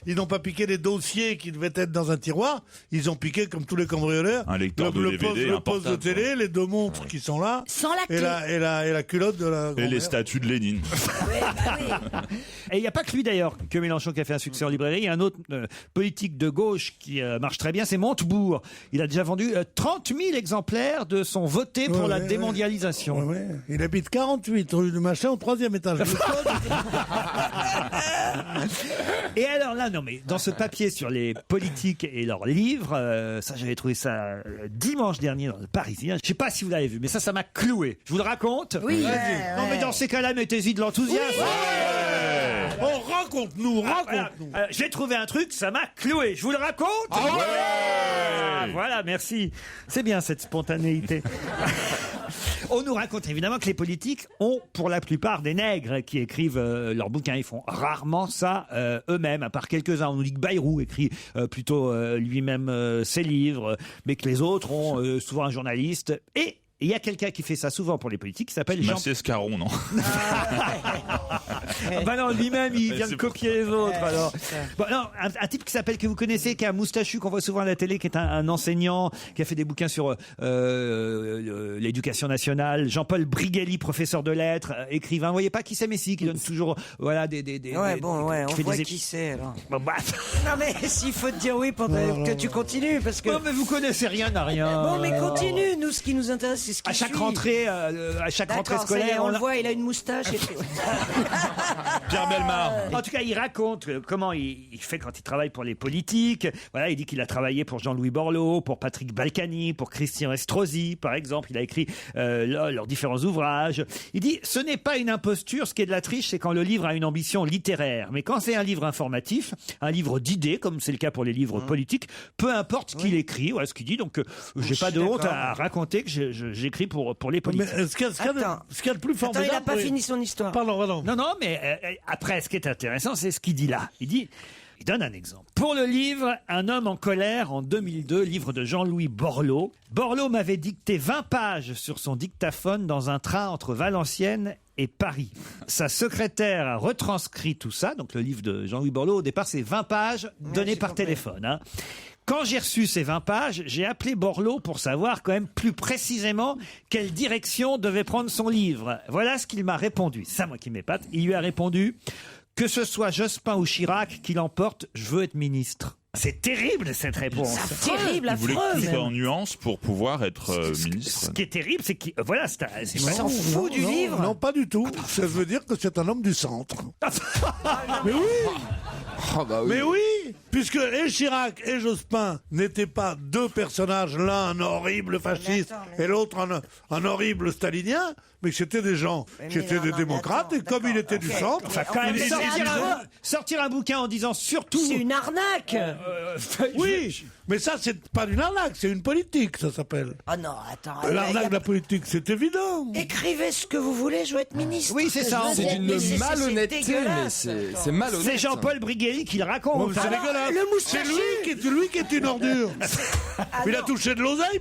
Ils n'ont pas piqué les dossiers qui devaient être dans un tiroir. Ils ont piqué, comme tous les cambrioleurs, un lecteur de DVD, le poste de télé, les 2 montres qui sont là, sans la clé, et la culotte de la et les statues de Lénine. Et il n'y a pas que lui d'ailleurs que Mélenchon qui a fait un succès en librairie. Il y a un autre politique de gauche qui marche très bien, c'est Montebourg. Il a déjà vendu 30 000 exemplaires de son voté pour la démondialisation. Il habite 48 rue du Machin au 3e étage. Et alors là, non mais dans ce papier sur les politiques et leurs livres, ça j'avais trouvé ça dimanche dernier dans le Parisien. Je sais pas si vous l'avez vu, mais ça m'a cloué. Je vous le raconte? Oui. Non mais dans ces cas-là, mettez-y de l'enthousiasme. Oh, raconte-nous. J'ai trouvé un truc, ça m'a cloué. Je vous le raconte? Voilà, merci. C'est bien cette spontanéité. On nous raconte évidemment que les politiques ont pour la plupart des nègres qui écrivent leurs bouquins. Ils font rarement ça eux-mêmes, à part quelques-uns. On nous dit que Bayrou écrit plutôt lui-même ses livres, mais que les autres ont souvent un journaliste. Et il y a quelqu'un qui fait ça souvent pour les politiques qui s'appelle Jean... Massé Scarron, non? Bah non, lui-même, il vient de copier les autres. Alors. Bon, non, un type qui s'appelle, que vous connaissez, qui est un moustachu, qu'on voit souvent à la télé, qui est un enseignant, qui a fait des bouquins sur l'éducation nationale. Jean-Paul Brigelli, professeur de lettres, écrivain. Vous voyez pas qui c'est, Messi, qui donne toujours, voilà, on voit qui c'est, alors. Bon, bah. Non, mais s'il faut te dire oui pour que tu continues, parce que... Non, mais vous connaissez rien à rien. Bon, mais continue. Nous, ce qui nous intéresse, c'est c'est ce qui à chaque suit. rentrée, D'accord, ça y est, scolaire, on le voit, il a une moustache. Et tout. Pierre Bellemare. En tout cas, il raconte comment il fait quand il travaille pour les politiques. Voilà, il dit qu'il a travaillé pour Jean-Louis Borloo, pour Patrick Balkany, pour Christian Estrosi, par exemple. Il a écrit leurs différents ouvrages. Il dit, ce n'est pas une imposture, ce qui est de la triche, c'est quand le livre a une ambition littéraire. Mais quand c'est un livre informatif, un livre d'idées, comme c'est le cas pour les livres politiques, peu importe ce qu'il écrit, voilà ce qu'il dit. Donc, j'ai pas de honte à raconter que j'écis pour les politiques. Mais ce qu'il y a de plus formidable... Attends, il n'a pas fini son histoire. Pardon. Non, mais après, ce qui est intéressant, c'est ce qu'il dit là. Il donne un exemple. Pour le livre « Un homme en colère » en 2002, livre de Jean-Louis Borloo, Borloo m'avait dicté 20 pages sur son dictaphone dans un train entre Valenciennes et Paris. Sa secrétaire a retranscrit tout ça. Donc le livre de Jean-Louis Borloo, au départ, c'est 20 pages données par téléphone. Hein. Quand j'ai reçu ces 20 pages, j'ai appelé Borloo pour savoir quand même plus précisément quelle direction devait prendre son livre. Voilà ce qu'il m'a répondu. C'est ça, moi, qui m'épate. Il lui a répondu « Que ce soit Jospin ou Chirac qui l'emporte, je veux être ministre ». C'est terrible, cette réponse. C'est terrible, Il voulait affreux. que tout soit en nuance pour pouvoir être ministre. Ce qui est terrible, c'est qu'il voilà, c'est Il s'en fout du livre. Non, pas du tout. Ça veut dire que c'est un homme du centre. Mais oui. Ah bah oui. Mais oui, puisque et Chirac et Jospin n'étaient pas deux personnages, l'un un horrible fasciste et l'autre un horrible stalinien, mais que c'était des gens qui étaient des démocrates, et comme il était du centre... Enfin, quand même, sortir un bouquin en disant surtout... C'est une arnaque. Oui, mais ça, c'est pas une arnaque, c'est une politique, ça s'appelle. Ah non, attends. L'arnaque de la politique, c'est évident. Écrivez ce que vous voulez, je veux être ministre. Oui, c'est ça. C'est d'une malhonnêteté, mais c'est malhonnête. C'est Jean-Paul Brigelli qui le raconte. Bon, c'est dégueulasse. C'est lui qui est une ordure. Il a touché de l'oseille,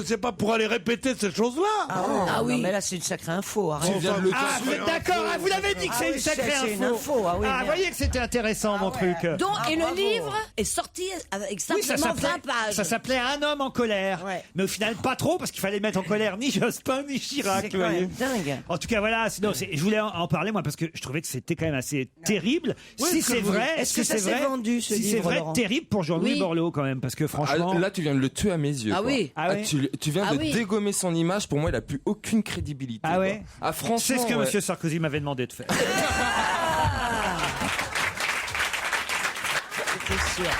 c'est pas pour aller répéter ces choses-là. Ah oui. Mais là, c'est une sacrée info. Arrête. Vous êtes d'accord, vous l'avez dit que c'est une sacrée c'est une info. info. Vous voyez que c'était intéressant, mon truc. Donc, et le livre est sorti avec simplement 20 pages. Ça s'appelait Un homme en colère. Mais au final, pas trop, parce qu'il fallait mettre en colère ni Jospin ni Chirac. C'est quand même dingue. En tout cas, voilà. Sinon, je voulais en parler, moi, parce que je trouvais que c'était quand même assez terrible. Si c'est vrai, est-ce que ça s'est vendu, ce si livre, c'est vrai, Laurent terrible pour Jean-Louis Borloo, quand même, parce que franchement. Là, tu viens de le tuer à mes yeux. Ah quoi. oui. Tu viens de dégommer son image. Pour moi, il a plus aucune crédibilité. Ah ouais. Ah franchement. C'est ce que M. Sarkozy m'avait demandé de faire. C'est sûr.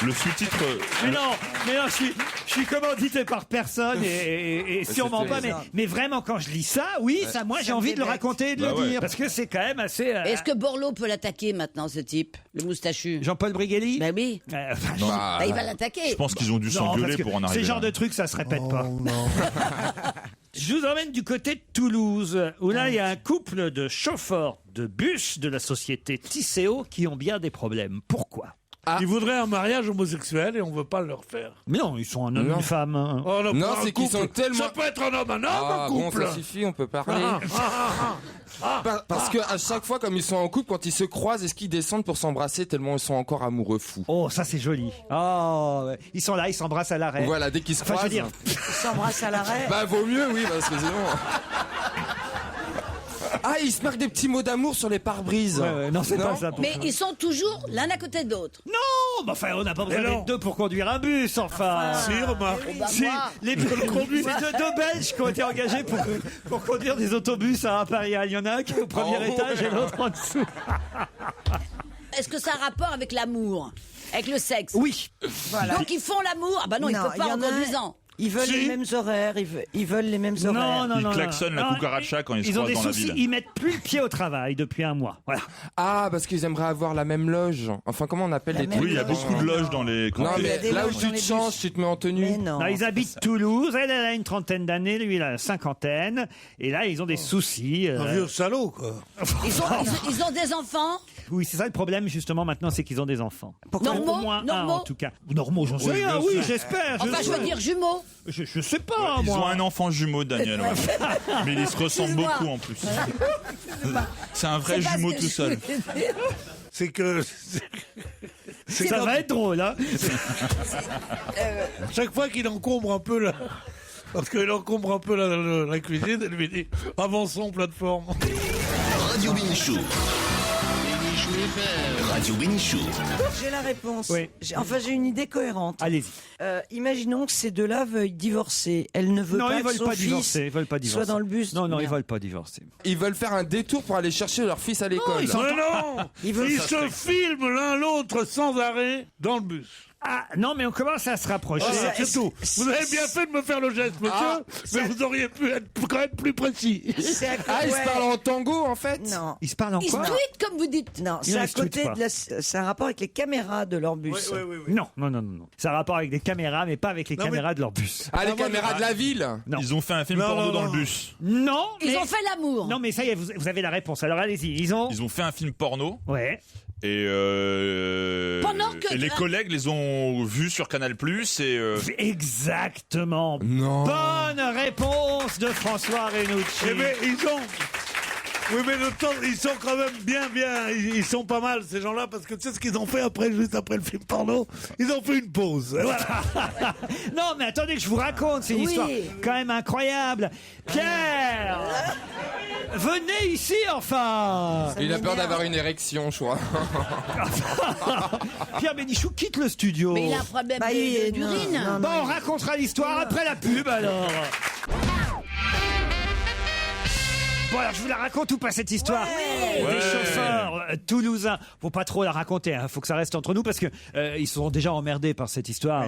Le sous-titre. Mais non, je suis commandité par personne et sûrement pas. Mais vraiment, quand je lis ça, ça, moi, j'ai envie de le raconter et de le dire. Parce que c'est quand même assez. Est-ce que Borloo peut l'attaquer maintenant, ce type, le moustachu? Jean-Paul Brigelli? Ben oui. Non. Il va l'attaquer. Je pense qu'ils ont dû s'engueuler pour en arriver. Ces genres de trucs, ça se répète pas. Je vous emmène du côté de Toulouse, où là, il y a un couple de chauffeurs de bus de la société Tisséo qui ont bien des problèmes. Pourquoi? Ils voudraient un mariage homosexuel et on veut pas le refaire. Mais non, ils sont un homme et une femme. Hein. Oh, non, c'est qu'ils sont tellement... Ça peut être un homme, un couple. Bon, ça suffit, on peut parler. Parce que à chaque fois, comme ils sont en couple, quand ils se croisent, est-ce qu'ils descendent pour s'embrasser tellement ils sont encore amoureux fous? Oh, ça c'est joli. Oh, ils sont là, ils s'embrassent à l'arrêt. Voilà, dès qu'ils se croisent. Je veux dire, Ils s'embrassent à l'arrêt. Bah vaut mieux, oui, parce que sinon. Ah, ils se marquent des petits mots d'amour sur les pare-brises. Ouais, non, c'est pas ça. Mais ils sont toujours l'un à côté de l'autre. Non, bah, enfin, on n'a pas besoin d'être deux pour conduire un bus, enfin. Si, remarque. Si, les deux Belges qui ont été engagés pour conduire des autobus à Paris. Il y en a un qui est au premier étage et l'autre en dessous. Est-ce que ça a un rapport avec l'amour, avec le sexe? Oui. Voilà. Donc ils font l'amour. Ah bah non, ils ne peuvent pas en conduisant. Ils veulent les mêmes horaires, ils veulent les mêmes horaires. Ils klaxonnent la cucaracha quand ils se ont croisent des dans la soucis, ville. ils mettent plus le pied au travail depuis un mois. Voilà. Ah, parce qu'ils aimeraient avoir la même loge. Enfin, comment on appelle les trucs? Oui, il y a beaucoup de loges dans les Non, campings. mais là où tu te changes, tu te mets en tenue. Mais non. Non, ils habitent Toulouse, elle a une trentaine d'années, lui il a 50. Et là, ils ont des soucis. Un vieux salaud, quoi. Ils ont des enfants? Oui, c'est ça le problème, justement, maintenant, c'est qu'ils ont des enfants. Normaux? Au moins un, Normaux? en tout cas. Normaux, j'en sais rien, oui, j'espère. Enfin, je veux dire jumeaux. Je sais pas, Ils moi. ont un enfant jumeau, Daniel. Ouais. Mais ils se ressemblent Excuse-moi. beaucoup en plus. C'est un vrai jumeau tout seul. C'est que... Ça va être drôle, hein. Chaque fois qu'il encombre un peu la... Parce qu'il encombre un peu la cuisine, elle lui dit « Avançons, plateforme ». Radio Bénichou. Radio Bénichou. J'ai la réponse. Oui. J'ai une idée cohérente. Allez-y. Imaginons que ces deux-là veuillent divorcer. Elle ne veut Non, pas ils que veulent son pas fils divorcer. Ils veulent pas divorcer. soit dans le bus. Non, ils Merde. veulent pas divorcer. Ils veulent faire un détour pour aller chercher leur fils à l'école. Mais non, ils se filment l'un l'autre sans arrêt dans le bus. Ah, non, mais on commence à se rapprocher. C'est tout. Vous avez bien fait de me faire le geste, monsieur, mais vous auriez pu être quand même plus précis. Ils se parlent en tango, en fait. Non. Ils se parlent en Ils se quoi tweetent, comme vous dites. Non, Ils c'est à ne se tweetent côté pas. de c'est un rapport avec les caméras de leur bus. Non. Ça a rapport avec des caméras, mais pas avec les Non, caméras de leur bus. Ah, les caméras de la ville. Non. Ils ont fait un film porno dans le bus. Non, Ils ont fait l'amour. Non, mais ça y est, vous avez la réponse. Alors allez-y. Ils ont fait un film porno. Ouais. Et, Pendant que- et les collègues les ont vus sur Canal+. Et Exactement. Non. Bonne réponse de François Renucci. Eh bien, ils ont... Oui, mais le temps, ils sont quand même bien, ils sont pas mal, ces gens-là, parce que tu sais ce qu'ils ont fait juste après le film porno? Ils ont fait une pause. Et voilà. Non, mais attendez que je vous raconte, c'est une histoire quand même incroyable. Pierre, venez ici, enfin. Il a peur d'avoir une érection, je crois. Pierre Bénichou quitte le studio. Mais il a un problème d'urine. Bon, on racontera l'histoire après la pub, alors. Bon, alors je vous la raconte ou pas cette histoire des chauffeurs toulousains. Faut pas trop la raconter, faut que ça reste entre nous parce que ils sont déjà emmerdés par cette histoire.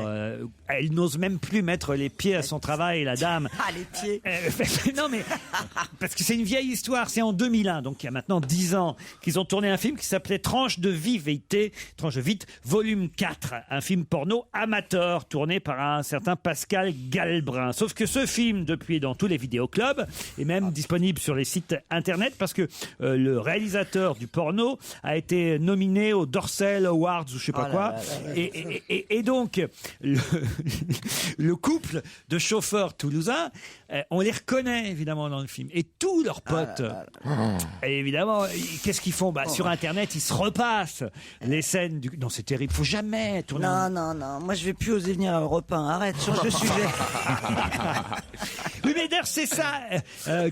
Elle n'ose même plus mettre les pieds à son travail, la dame. Ah, les pieds. Non mais parce que c'est une vieille histoire, c'est en 2001, donc il y a maintenant 10 ans qu'ils ont tourné un film qui s'appelait Tranche de vite, volume 4, un film porno amateur tourné par un certain Pascal Galbrin. Sauf que ce film depuis est dans tous les vidéoclubs et même disponible sur les sites internet parce que le réalisateur du porno a été nominé aux Dorsal Awards ou je sais pas quoi. Et donc le couple de chauffeurs toulousains, on les reconnaît évidemment dans le film et tous leurs potes. Et évidemment, qu'est-ce qu'ils font sur internet, ils se repassent les scènes du. Non, c'est terrible. Faut jamais tourner. Non. Moi, je vais plus oser venir à Europe 1. Arrête, change de sujet. Oui, mais d'ailleurs, c'est ça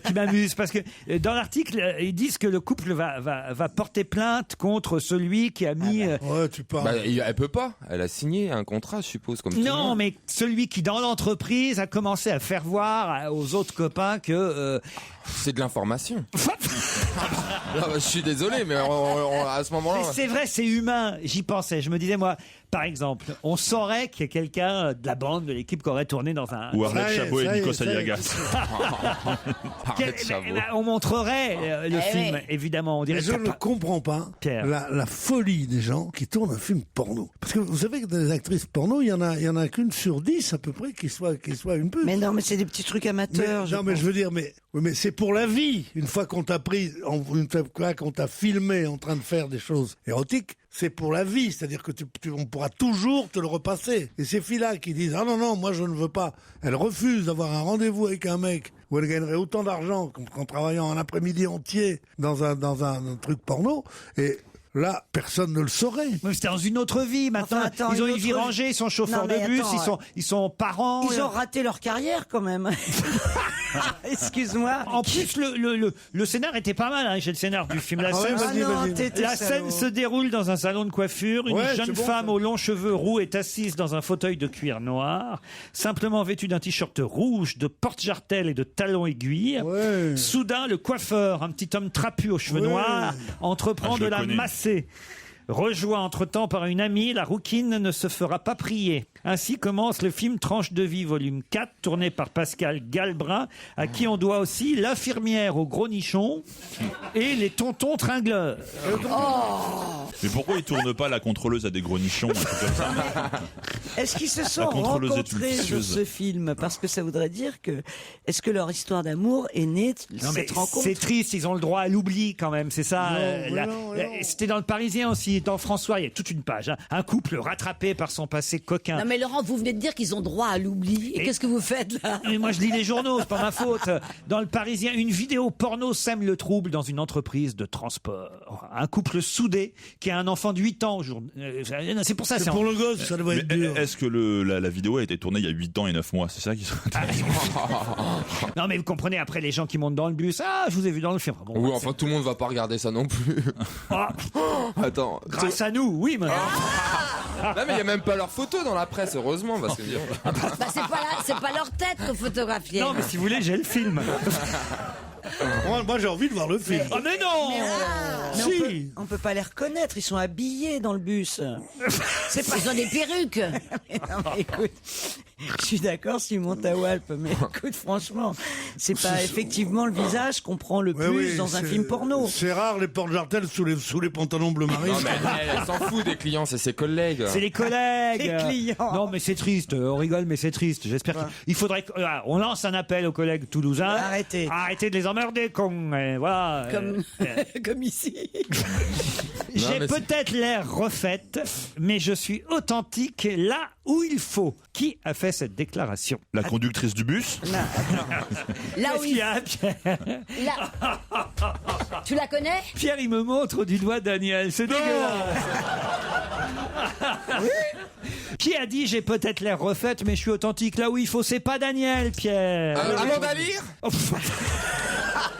qui m'amuse, parce que dans l'article, ils disent que le couple va porter plainte contre celui qui a mis... Ouais, tu parles. Elle peut pas. Elle a signé un contrat, je suppose, comme tout le Non, monde. mais celui qui, dans l'entreprise, a commencé à faire voir aux autres copains que... C'est de l'information. Je suis désolé, mais à ce moment-là... Mais c'est vrai, c'est humain. J'y pensais. Je me disais, moi, par exemple, on saurait qu'il y a quelqu'un de la bande, de l'équipe qui aurait tourné dans un... Ou Arlette Chabot et Nico Saliagas. On montrerait le film, évidemment. On dirait Mais je ne comprends pas la folie des gens qui tournent un film porno. Parce que vous savez que dans les actrices porno, il y en a qu'une sur 10 à peu près qui soit une pute. Mais non, mais c'est des petits trucs amateurs. Mais je veux dire, mais c'est pour la vie. Une fois qu'on t'a pris, une fois qu'on t'a filmé en train de faire des choses érotiques, c'est pour la vie. C'est-à-dire que on pourra toujours te le repasser. Et ces filles-là qui disent « Ah non, moi je ne veux pas », elles refusent d'avoir un rendez-vous avec un mec où elles gagneraient autant d'argent qu'en travaillant un après-midi entier dans un truc porno. Et là, personne ne le saurait. Mais c'était dans une autre vie. Maintenant, ils ont une vie rangée, ils sont chauffeurs de bus, ils sont parents. Ils ont raté leur carrière quand même. Excuse-moi. En plus, le scénar était pas mal. J'ai le scénar du film. La scène se déroule dans un salon de coiffure. Une jeune femme aux longs cheveux roux est assise dans un fauteuil de cuir noir, simplement vêtue d'un t-shirt rouge, de porte-jartelles et de talons aiguilles. Soudain, le coiffeur, un petit homme trapu aux cheveux noirs, entreprend de la masser. Rejoint entre-temps par une amie, la rouquine ne se fera pas prier. Ainsi commence le film Tranche de vie, volume 4, tourné par Pascal Galbrin, à qui on doit aussi L'infirmière au gros nichon et Les tontons tringleurs. Mais pourquoi ils tournent pas La contrôleuse à des gros nichons, un truc comme ça? Est-ce qu'ils se sont La contrôleuse est une rencontrés sur vicieuse. ce film? Parce que ça voudrait dire que... Est-ce que leur histoire d'amour est née de Non, mais cette rencontre? c'est triste, ils ont le droit à l'oubli quand même, c'est ça. C'était dans le Parisien aussi. si dans François, il y a toute une page. Hein. Un couple rattrapé par son passé coquin. Non mais Laurent, vous venez de dire qu'ils ont droit à l'oubli. Et qu'est-ce que vous faites là? Et moi je lis les journaux, c'est pas ma faute. Dans le Parisien, une vidéo porno sème le trouble dans une entreprise de transport. Un couple soudé qui a un enfant de 8 ans. C'est pour ça. C'est pour le gosse, ça doit être dur. Est-ce que la vidéo a été tournée il y a 8 ans et 9 mois? C'est ça qui serait intéressant. Non mais vous comprenez, après les gens qui montent dans le bus, ah je vous ai vu dans le film. Bon, oui, enfin tout le monde va pas regarder ça non plus. Attends. Grâce à nous, oui. Mais... Non mais il y a même pas leurs photos dans la presse, heureusement, parce que C'est pas leur tête qu'on photographiait. Non mais si vous voulez, j'ai le film. Moi j'ai envie de voir le film. Oh mais non. Mais Si. on peut pas les reconnaître, ils sont habillés dans le bus. Ils ont des perruques. Non, mais écoute, je suis d'accord s'ils montent à Walp, mais écoute, franchement, c'est pas effectivement le visage qu'on prend le plus dans un film porno. C'est rare les porte-jartelles sous les pantalons bleu marine. Non mais elle s'en fout des clients, c'est ses collègues. C'est les collègues. Les clients. Non mais c'est triste, on rigole mais c'est triste. J'espère qu'il faudrait on lance un appel aux collègues toulousains. Arrêtez de les emmerder, con. Voilà. Comme ici. J'ai peut-être l'air refaite, mais je suis authentique là où il faut. Qui a fait cette déclaration? La conductrice du bus? Là où il y a Pierre. Là. Tu la connais? Pierre, il me montre du doigt Daniel. C'est dégueulasse. Qui a dit j'ai peut-être l'air refaite, mais je suis authentique là où il faut? C'est pas Daniel, Pierre. Amanda Lear?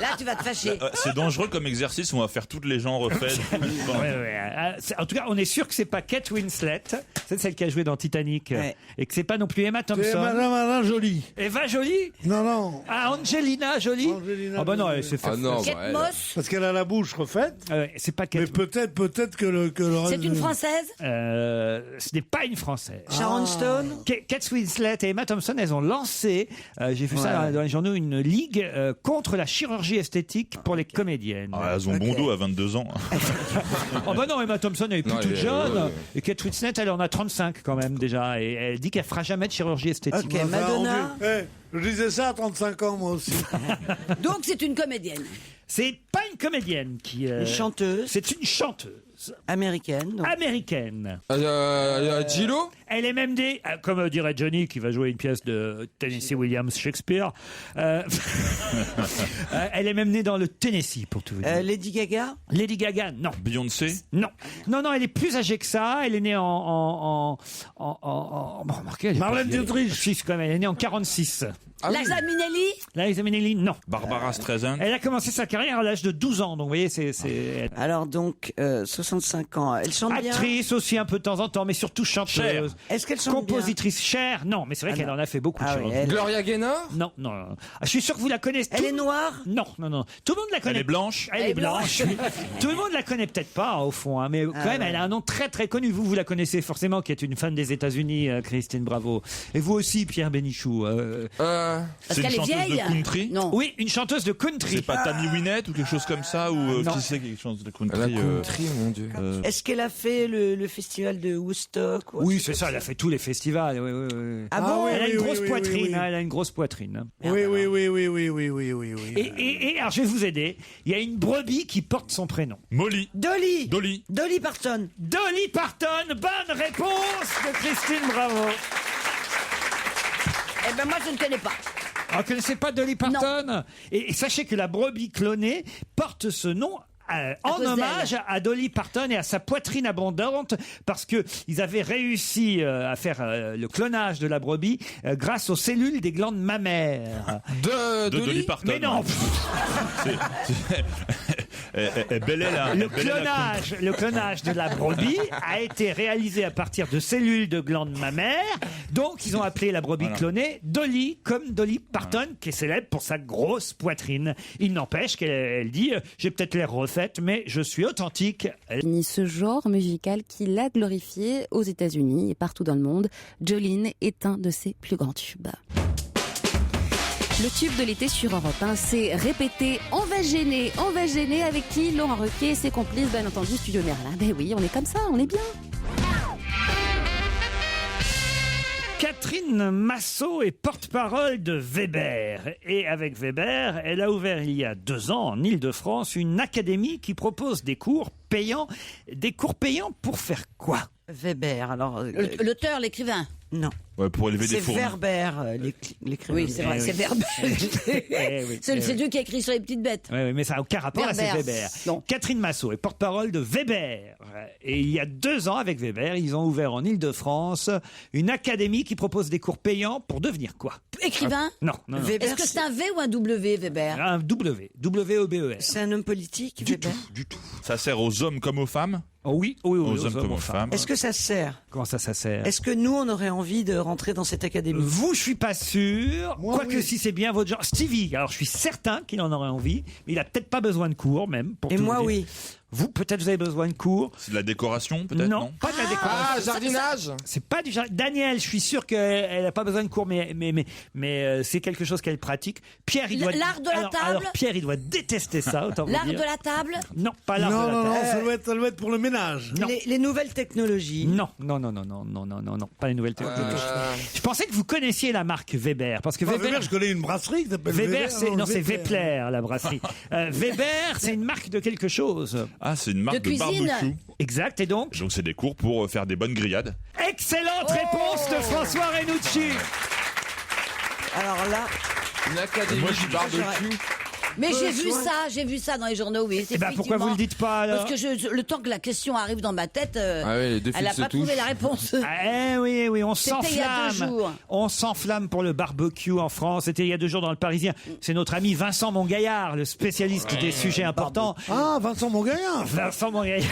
Là, tu vas te fâcher. C'est dangereux comme exercice, on va faire toutes les gens refaites. En tout cas, on est sûr que c'est pas Kate Winslet, c'est celle qui a joué dans Titanic, et que c'est pas non plus Emma Thompson. C'est Madame Jolie. Eva Jolie? Non. Ah, Angelina Jolie? Ah bah non, elle s'est fait. Kate Moss? Parce qu'elle a la bouche refaite. C'est pas Kate. Mais peut-être que le C'est une Française? Ce n'est pas une Française. Sharon Stone? Kate Winslet et Emma Thompson, elles ont lancé, j'ai vu ça dans les journaux, une ligue contre la chirurgie esthétique pour les comédiennes. Ah, elles ont bon dos à 22 ans. Oh bah non, Emma Thompson elle est plus toute jeune. Et Kate Winslet, elle en a 35 quand même déjà. Et elle dit qu'elle fera jamais de chirurgie esthétique. Ok, Madonna. Je disais ça à 35 ans, moi aussi. Donc c'est une comédienne. C'est pas une comédienne qui. Une chanteuse. C'est une chanteuse. Américaine. Donc. Américaine. Gillo? Elle est même comme dirait Johnny qui va jouer une pièce de Tennessee Williams Shakespeare. Elle est même née dans le Tennessee pour tout vous dire. Lady Gaga? Lady Gaga, non. Beyoncé? Non, elle est plus âgée que ça. Elle est née bon, remarquez, Marlène Dietrich. Si, quand même, elle est née en 46. Liza Minnelli? Liza Minnelli, non. Barbara Streisand? Elle a commencé sa carrière à l'âge de 12 ans, donc vous voyez, c'est... Alors donc, 65 ans, elle chante bien? Actrice aussi un peu de temps en temps, mais surtout chanteuse. Cher. Est-ce qu'elle chante Compositrice chère? Non, mais c'est vrai qu'elle en a fait beaucoup de choses. Gloria Gaynor? Non. Je suis sûr que vous la connaissez. Elle est noire? Non. Tout le monde la connaît. Elle est blanche? Elle est blanche. Tout le monde la connaît peut-être pas, au fond, hein, mais quand même, elle a un nom très très connu. Vous la connaissez forcément, qui est une fan des États-Unis, Christine Bravo. Et vous aussi, Pierre Bénichou. Parce qu'elle est vieille. De country? Non. Oui, une chanteuse de country. C'est pas Tammy Wynette ou quelque chose comme ça, ou qui c'est qui chante de country? Country, mon Dieu. Est-ce qu'elle a fait le festival de Woodstock? Oui, c'est ça, elle a fait tous les festivals. Oui. Ah bon? Elle a une grosse poitrine, elle a une grosse poitrine. Oui. Et alors, je vais vous aider. Il y a une brebis qui porte son prénom. Molly. Dolly Parton. Dolly Parton, bonne réponse de Christine Bravo. Eh ben moi je ne connais pas. Vous ne connaissez pas Dolly Parton? Et sachez que la brebis clonée porte ce nom en hommage à Dolly Parton et à sa poitrine abondante, parce que ils avaient réussi à faire le clonage de la brebis grâce aux cellules des glandes mammaires de Dolly Parton. Mais non. Le clonage de la brebis a été réalisé à partir de cellules de glandes mammaires. Donc ils ont appelé la brebis clonée Dolly, comme Dolly Parton, qui est célèbre pour sa grosse poitrine. Il n'empêche qu'elle dit j'ai peut-être l'air refaite, mais je suis authentique. Ce genre musical qui l'a glorifié aux États-Unis et partout dans le monde. Jolene est un de ses plus grands tubes. Le tube de l'été sur Europe 1, c'est répété. On va gêner avec qui? Laurent Ruquier et ses complices, bien entendu, Studio Merlin. Ben oui, on est comme ça, on est bien. Catherine Massot est porte-parole de Weber. Et avec Weber, elle a ouvert il y a 2 ans en Île-de-France une académie qui propose des cours payants. Des cours payants pour faire quoi? Weber, alors. L'auteur, l'écrivain. Non. Ouais, pour élever des C'est fourmis. Werber, l'écrivain. Oui, c'est vrai, c'est Werber. C'est lui qui a écrit sur les petites bêtes. Oui, mais ça n'a aucun rapport à Werber. Weber. Catherine Massot est porte-parole de Weber. Et il y a 2 ans, avec Weber, ils ont ouvert en Île-de-France une académie qui propose des cours payants pour devenir quoi? Écrivain? Non, non, non. Est-ce que c'est un V ou un W, Weber? Un W. W-E-B-E-R. C'est un homme politique, Weber? Du tout. Ça sert aux hommes comme aux femmes? Oh oui, oui, oui, aux hommes comme aux femmes. Est-ce que ça sert? Comment ça sert? Est-ce que nous, on aurait envie de rentrer dans cette académie? Vous, je suis pas sûr. Moi, Quoique oui. si c'est bien votre genre. Stevie, alors je suis certain qu'il en aurait envie, mais il a peut-être pas besoin de cours même. Pour Et tout moi, vous dire. oui. Vous, peut-être vous avez besoin de cours. C'est de la décoration, peut-être? Non, pas de la décoration. Ah, jardinage. C'est pas du jardinage. Daniel, je suis sûr qu'elle n'a pas besoin de cours, mais c'est quelque chose qu'elle pratique. Pierre, il doit. L'art de la alors, table. Alors Pierre, il doit détester ça. Autant vous L'art de dire. la table? Non, pas l'art de la Non, table. ça doit être pour le ménage. Non. Les nouvelles technologies. Non, pas les nouvelles technologies. Je pensais que vous connaissiez la marque Weber, parce que Weber, je connais une brasserie qui s'appelle Weber. c'est Vepler, la brasserie. Weber, c'est une marque de quelque chose. Ah, c'est une marque de cuisine. barbecue. Exact, et donc? Donc c'est des cours pour faire des bonnes grillades. Excellente réponse de François Renucci. Alors là, Une académie du barbecue. Mais j'ai vu ça dans les journaux, oui. Eh ben, pourquoi vous le dites pas alors? Parce que le temps que la question arrive dans ma tête, Ah oui, les deux elle n'a fils se pas trouvé touchent. la réponse. Ah, oui, on C'était il y a 2 s'enflamme. jours. On s'enflamme pour le barbecue en France. C'était il y a 2 jours dans le Parisien. C'est notre ami Vincent Mongaillard, le spécialiste des sujets importants. Ah, Vincent Mongaillard. Vincent Mongaillard.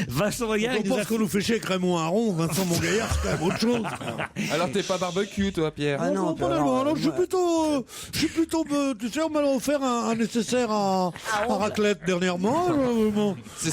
Vincent Mongaillard, On il nous a pense qu'on nous fait chier avec Raymond Aron, Vincent Mongaillard, c'est quand même autre chose. Alors t'es pas barbecue, toi, Pierre? Ah non, pas loin. Alors, je suis plutôt, tu sais, on m'a offert un nécessaire à raclette dernièrement. C'est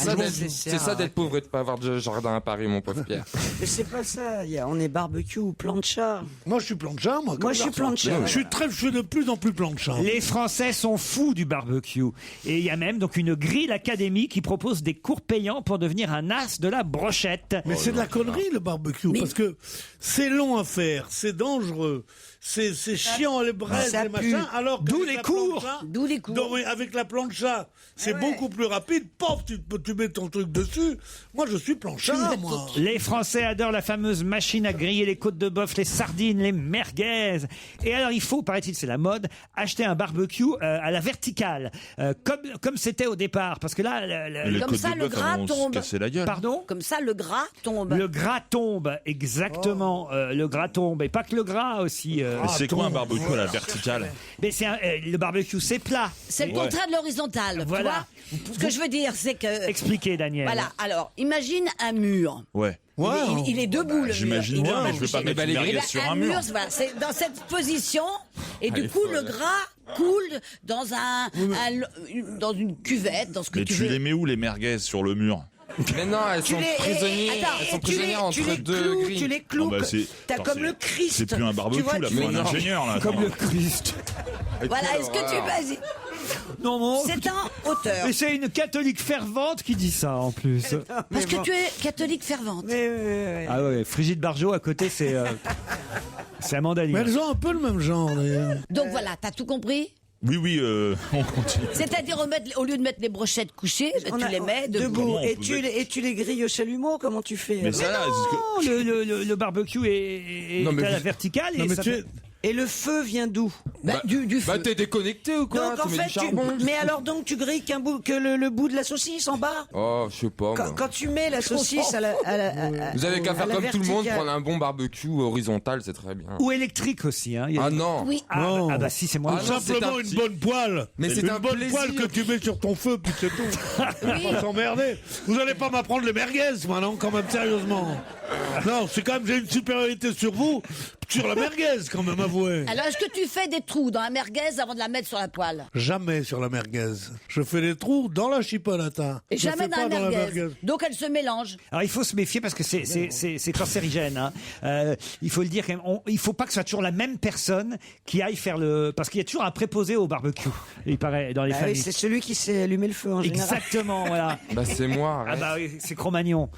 ça d'être pauvre et de pas avoir de jardin à Paris, mon pauvre Pierre. mais c'est pas ça. On est barbecue ou plancha. Moi, je suis plancha, moi. Moi, je suis plancha. Je suis de plus en plus plancha. Les Français sont fous du barbecue. Et il y a même donc une grille académie qui propose des cours payants pour devenir un as de la brochette. Mais c'est de la connerie, le barbecue, parce que c'est long à faire, c'est dangereux, c'est chiant, les braises, ça les pue. machins, alors D'où qu'avec les la cours. plancha- D'où les cours. Non, mais avec la plancha, c'est beaucoup plus rapide, paf, tu mets ton truc dessus. Moi, je suis plancha, moi. Les Français adorent la fameuse machine à griller les côtes de bœuf, les sardines, les merguez. Et alors, il faut, paraît-il, c'est la mode, acheter un barbecue à la verticale, comme c'était au départ. Parce que là, Les Comme côtes ça, de le bœuf, gras elles vont se tombe. casser la gueule. pardon. Comme ça, le gras tombe. Le gras tombe, exactement. Le gras tombe, et pas que le gras aussi. Mais c'est quoi un barbecue à la verticale? Mais c'est le barbecue, c'est plat. C'est le contraire de l'horizontale. tu Voilà. vois. Ce que je veux dire, c'est que. Expliquez, Daniel. Voilà, alors, imagine un mur. Ouais. Il est debout, le mur. J'imagine Il bien, est mais je vais pas mettre une merguez sur un mur. Voilà, c'est dans cette position, et du Elle est coup, le folle. gras coule dans dans une cuvette, dans ce que Mais tu tu veux. les mets où, les merguez, sur le mur? Mais non, elles sont prisonnières entre deux grilles. Tu les cloues. Oh, bah, c'est- T'as attends, comme c'est- le Christ. C'est plus un barbecue, Tu vois, là, tu- faut un Mais non. ingénieur, là. Comme attends. le Christ. Voilà, est-ce que tu vas-y Non, non. C'est un auteur. Mais c'est une catholique fervente qui dit ça, en plus. Parce que tu es catholique fervente. Ah ouais, Brigitte Bardot, à côté, c'est Amanda Mais Lear. elles ont un peu le même genre, d'ailleurs. Donc voilà, t'as tout compris? Oui, on continue. C'est-à-dire au lieu de mettre les brochettes couchées, On tu a- les mets debout. debout. Comment on Et peut tu les grilles au chalumeau, comment tu fais? Mais ça, là, est-ce que- Le barbecue est Non, mais à la vous- verticale. Non, et mais ça tu fait- es- Et le feu vient d'où? Du feu. Bah t'es déconnecté ou quoi? Donc en Tu mets fait, du charbon? mais alors donc tu grilles le bout de la saucisse en bas? Oh, je sais pas, moi. Quand tu mets la saucisse Vous avez qu'à faire à la comme tout le monde, verticale. prendre un bon barbecue horizontal, c'est très bien. Ou électrique aussi. Hein. Il y a Ah des- non. Oui. Ah bah si, c'est moi. Ah non, c'est Simplement un une petit- bonne poêle. Mais c'est une un bonne plaisir. poêle que tu mets sur ton feu, puis c'est tout. On va pas s'emmerder. Vous allez pas m'apprendre les merguez, moi, non, quand même, sérieusement. Non, c'est quand même, j'ai une supériorité sur vous, sur la merguez, quand même, avouez. Alors, est-ce que tu fais des trous dans la merguez avant de la mettre sur la poêle? Jamais sur la merguez. Je fais des trous dans la chipolata. Et Je jamais fais dans pas la merguez. Donc, elle se mélange. Alors il faut se méfier parce que c'est cancérigène. Hein. Il faut le dire quand même. Il faut pas que ce soit toujours la même personne qui aille faire le. Parce qu'il y a toujours un préposé au barbecue. Il paraît dans les Ah oui, familles. c'est celui qui sait allumer le feu en général. Exactement, voilà. Bah c'est moi, Ah arrête. bah oui, c'est Cro-Magnon.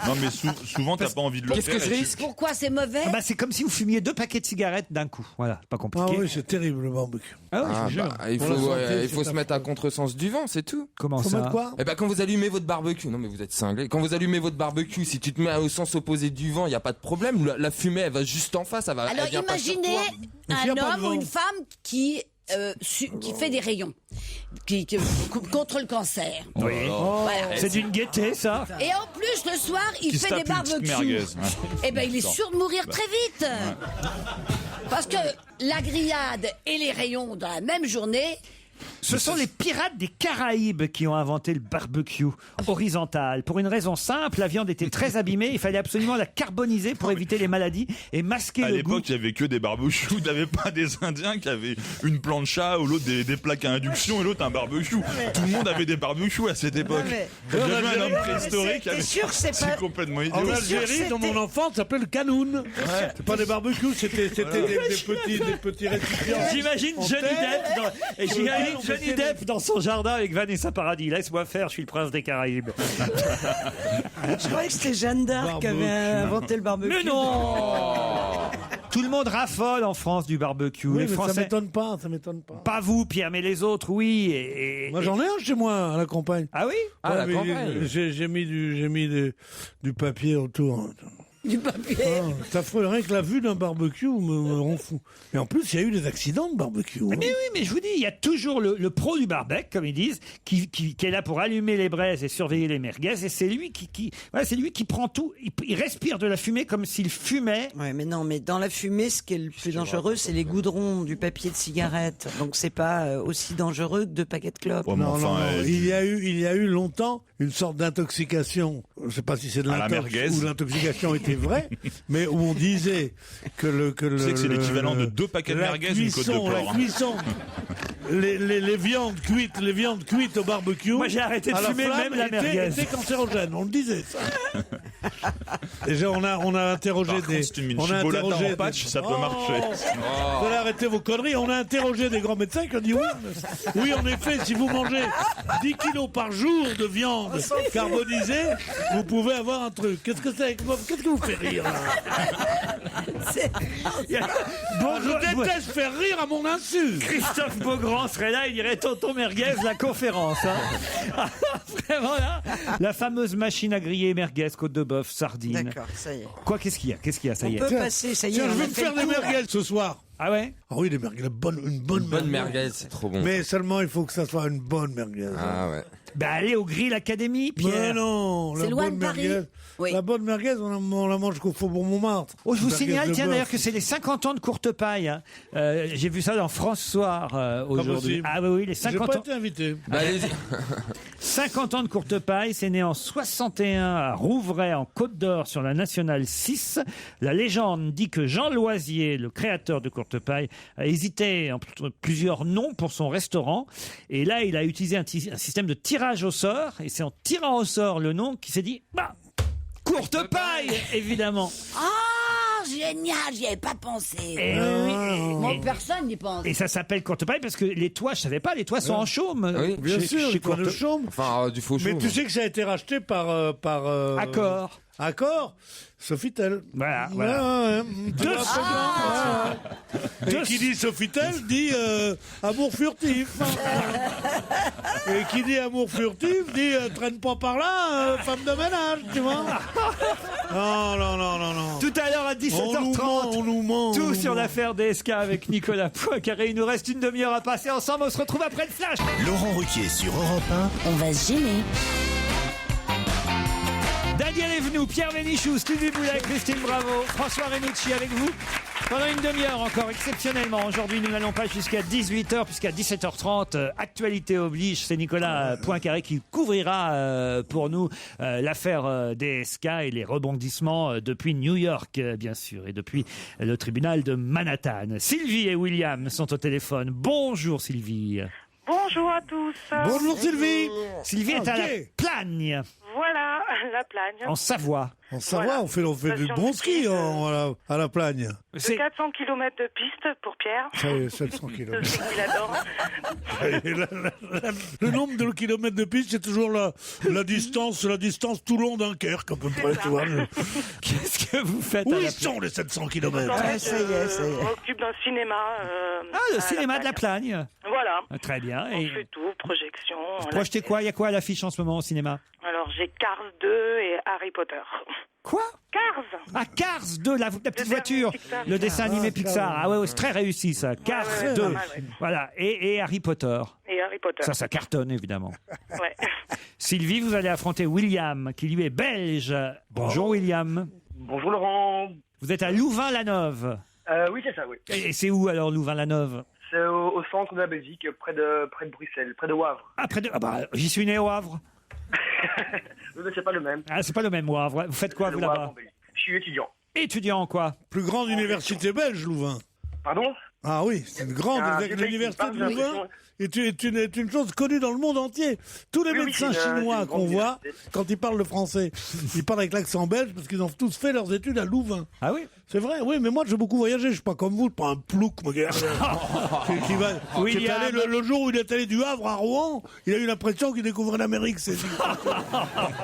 Non, mais souvent, t'as pas envie de le Qu'est-ce faire. que je et tu- risque? Pourquoi c'est mauvais? Ah bah c'est comme si vous fumiez 2 paquets de cigarettes d'un coup. Voilà, pas compliqué. Ah oui, c'est terrible le barbecue. Ah oui, je vous jure. il Pour la santé, faut c'est se mettre à contresens du vent, c'est tout. Comment Faut ça mettre quoi? Eh ben, quand vous allumez votre barbecue, non mais vous êtes cinglé. Quand vous allumez votre barbecue, si tu te mets au sens opposé du vent, il y a pas de problème. La fumée, elle va juste en face, Alors elle vient pas sur imaginez toi. un homme ou une femme qui fait des rayons contre le cancer. Oui. Voilà. C'est d'une gaieté, ça. Et en plus, le soir, il Qui se fait des tape une petite barbecues. merguez. Ouais. Eh ben, il est D'accord. sûr de mourir très vite. Parce que la grillade et les rayons dans la même journée. Ce sont les pirates des Caraïbes qui ont inventé le barbecue horizontal. Pour une raison simple, la viande était très abîmée. Il fallait absolument la carboniser pour éviter les maladies et masquer À le goût. l'époque, il n'y avait que des barbecues. Il n'y avait pas des Indiens qui avaient une plancha ou l'autre des plaques à induction et l'autre un barbecue. Tout le monde avait des barbecues à cette époque. J'ai vu un homme préhistorique. T'es sûr que c'est pas... complètement idiot. En Algérie, dans mon enfance, ça s'appelait le canoun. C'est pas des barbecues, c'était des petits récipients. J'imagine en Johnny terre. Depp dans son jardin avec Vanessa Paradis. Laisse-moi faire, je suis le prince des Caraïbes. Je croyais que c'était Jeanne d'Arc qui avait inventé le barbecue. Mais non Tout le monde raffole en France du barbecue. Oui, Les mais Français... ça m'étonne pas, ça m'étonne pas. Pas vous, Pierre, mais les autres, oui. Moi, j'en ai un chez moi, à la campagne. Ah oui? Ah, la mais campagne. J'ai mis du papier autour. Du papier. C'est affreux, rien que la vue d'un barbecue me rend fou. Et en plus, il y a eu des accidents de barbecue. Mais oui, mais je vous dis, il y a toujours le pro du barbecue, comme ils disent, qui est là pour allumer les braises et surveiller les merguez. Et c'est lui c'est lui qui prend tout. Il respire de la fumée comme s'il fumait. Ouais, mais non, mais dans la fumée, ce qui est le plus dangereux, c'est les goudrons du papier de cigarette. Donc c'est pas aussi dangereux que 2 paquets de clopes. Ouais, mais Non, enfin, non, non. Il y a eu longtemps une sorte d'intoxication. Je ne sais pas si c'est de À la l'intox merguez. ou l'intoxication était vraie, mais où on disait que Tu sais que c'est l'équivalent de 2 paquets de merguez, une côte de porc. La cuisson, les viandes cuites au barbecue. Moi, j'ai arrêté de à la fumer flamme même la merguez. était cancérogène, on le disait ça. Déjà, on a interrogé Par contre, si tu mets une chipolata en patch, ça peut marcher. Vous allez arrêter vos conneries. On a interrogé des grands médecins qui ont dit oui, en effet, si vous mangez 10 kilos par jour de viande carbonisée, vous pouvez avoir un truc. Qu'est-ce que vous fait rire là? Je déteste faire rire à mon insu. Christophe Beaugrand serait là, il dirait Tonton Merguez, la conférence. Hein. Vraiment là, la fameuse machine à griller merguez, côte de bœuf, sardines. D'accord, ça y est. Quoi, qu'est-ce qu'il y a, ça y est. On peut passer, ça y est. Tiens, je on vais a me fait faire le des tour. merguez ce soir. Ah ouais? Ah oui, des merguez, une bonne merguez, c'est trop bon. Mais seulement, il faut que ça soit une bonne merguez. Ah ouais. Ben allez au Grill Academy, Pierre. Mais non, C'est la loin bonne de Paris. merguez. Oui. La bonne merguez, on la mange qu'au Faubourg Montmartre. Oh, je vous Merguez signale, de tiens bœuf. d'ailleurs, que c'est les 50 ans de Courte Paille. Hein. J'ai vu ça dans France Soir aujourd'hui. possible. Ah oui, les J'ai 50 pas ans. été invité. Bah, allez-y. 50 ans de Courte Paille, c'est né en 61 à Rouvray en Côte d'Or sur la Nationale 6. La légende dit que Jean Loisier, le créateur de Courte Paille, a hésité entre plusieurs noms pour son restaurant. Et là, il a utilisé un système de tirage au sort. Et c'est en tirant au sort le nom qu'il s'est dit, Courte Paille, évidemment. Ah, génial, j'y avais pas pensé. Et oui, Moi, personne n'y pense. et ça s'appelle Courte Paille parce que les toits, je savais pas, les toits sont en chaume. Oui, Bien sûr, chez le coin de Courte- chaume. Enfin, du faux Mais chauve. tu sais que ça a été racheté par Accor. Sofitel. Voilà. Ouais. Deux secondes. Et qui dit Sofitel dit amour furtif. Et qui dit amour furtif dit traîne pas par là, femme de ménage, tu vois. Non. Tout à l'heure à 17h30. On nous ment. Tout sur l'affaire DSK avec Nicolas Poincaré. Il nous reste une demi-heure à passer ensemble. On se retrouve après le flash. Laurent Ruquier sur Europe On va se gêner. Daniel Evenou, Pierre Bénichou, Stevie Boulet, Christine Bravo, François Renucci avec vous. Pendant une demi-heure encore, exceptionnellement. Aujourd'hui, nous n'allons pas jusqu'à 18h, puisqu'à 17h30, actualité oblige, c'est Nicolas Poincaré qui couvrira pour nous l'affaire DSK et les rebondissements depuis New York, bien sûr, et depuis le tribunal de Manhattan. Sylvie et William sont au téléphone. Bonjour Sylvie. Bonjour à tous. Bonjour Sylvie. Sylvie est à la Ok. Plagne. Voilà. La Plagne. En Savoie. En Savoie, on fait du bon ski à la Plagne. De 400 km de piste pour Pierre. Ça y est, 700 km. Je sais qu'il adore. Le nombre de kilomètres de piste, c'est toujours la distance Toulon-Dunkerque, à peu près, tu vois. Qu'est-ce que vous faites Où à la ils sont, les 700 km? Ça y est. On m'occupe d'un cinéma. le cinéma de la Plagne. Voilà. Très bien. On fait tout, projection. Vous projetez quoi? Il y a quoi à l'affiche en ce moment au cinéma? Alors, j'ai Cars 2 et Harry Potter. Quoi? Cars. Ah, Cars 2, la petite voiture, le dessin animé Pixar. Ah ouais, c'est très réussi ça. Cars 2. mal, ouais. Voilà. Et Harry Potter. Et Harry Potter. Ça cartonne évidemment. Ouais. Sylvie, vous allez affronter William, qui lui est belge. Bonjour William. Bonjour Laurent. Vous êtes à Louvain-la-Neuve. Oui, c'est ça, oui. Et c'est où alors Louvain-la-Neuve? C'est au centre de la Belgique, près de Bruxelles, près de Wavre. Ah, j'y suis né au Havre. Mais c'est pas le même. Ah, c'est pas le même Wavre. Vous faites quoi vous là-bas? Je suis étudiant. Étudiant en quoi? Plus grande université belge, Louvain. Pardon? Ah oui, c'est une grande. L'université de Louvain est une chose connue dans le monde entier. Tous les médecins chinois qu'on voit, quand ils parlent le français, ils parlent avec l'accent belge parce qu'ils ont tous fait leurs études à Louvain. Ah oui? C'est vrai, oui, mais moi j'ai beaucoup voyagé, je suis pas comme vous, pas un plouc, mon gars. Le jour où il est allé du Havre à Rouen, il a eu l'impression qu'il découvrait l'Amérique.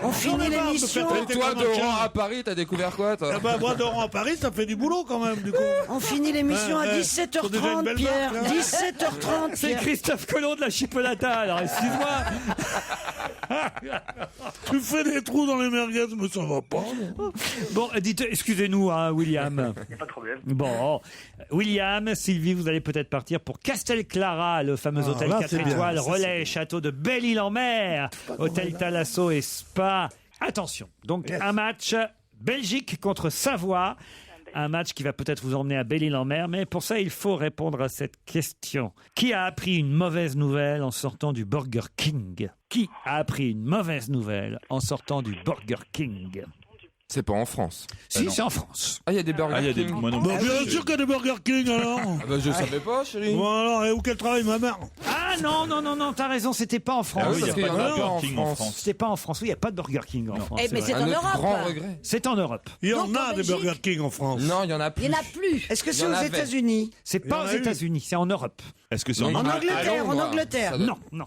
On finit l'émission. Et toi, de Rouen à Paris, t'as découvert quoi, toi? Moi, de Rouen à Paris, ça fait du boulot quand même, du coup. On finit l'émission à 17h30, Pierre. 17h30, C'est Pierre. Christophe Colomb de la Chipolata, alors excuse-moi. Tu fais des trous dans les merguez, mais ça va pas. Bon, dites, excusez-nous, hein, William. Il n'y a pas de problème. Bon, William, Sylvie, vous allez peut-être partir pour Castelclara, le fameux hôtel 4 étoiles, relais, château de Belle-Île-en-Mer, hôtel Thalasso et Spa. Attention, donc un match Belgique contre Savoie. Un match qui va peut-être vous emmener à Belle-Île-en-Mer, mais pour ça, il faut répondre à cette question. Qui a appris une mauvaise nouvelle en sortant du Burger King? Qui a appris une mauvaise nouvelle en sortant du Burger King? C'est pas en France. Si, c'est en France. Ah, il y a des Burger King. Bien sûr qu'il y a des Burger King alors. Je savais pas, chérie. Bon alors, et où qu'elle travaille ma mère? Ah non, t'as raison, c'était pas en France. Ah oui, il n'y a pas de Burger King en France. C'était pas en France, oui, il n'y a pas de Burger King en France. Eh, mais c'est en Europe. Grand regret. C'est en Europe. Il y en Donc, a en des Belgique Burger King en France. Non, il y en a plus. Il n'y en a plus. Est-ce que Il y c'est en aux avait. États-Unis? C'est pas aux États-Unis, c'est en Europe. Est-ce que c'est En en Angleterre, en Angleterre. Non.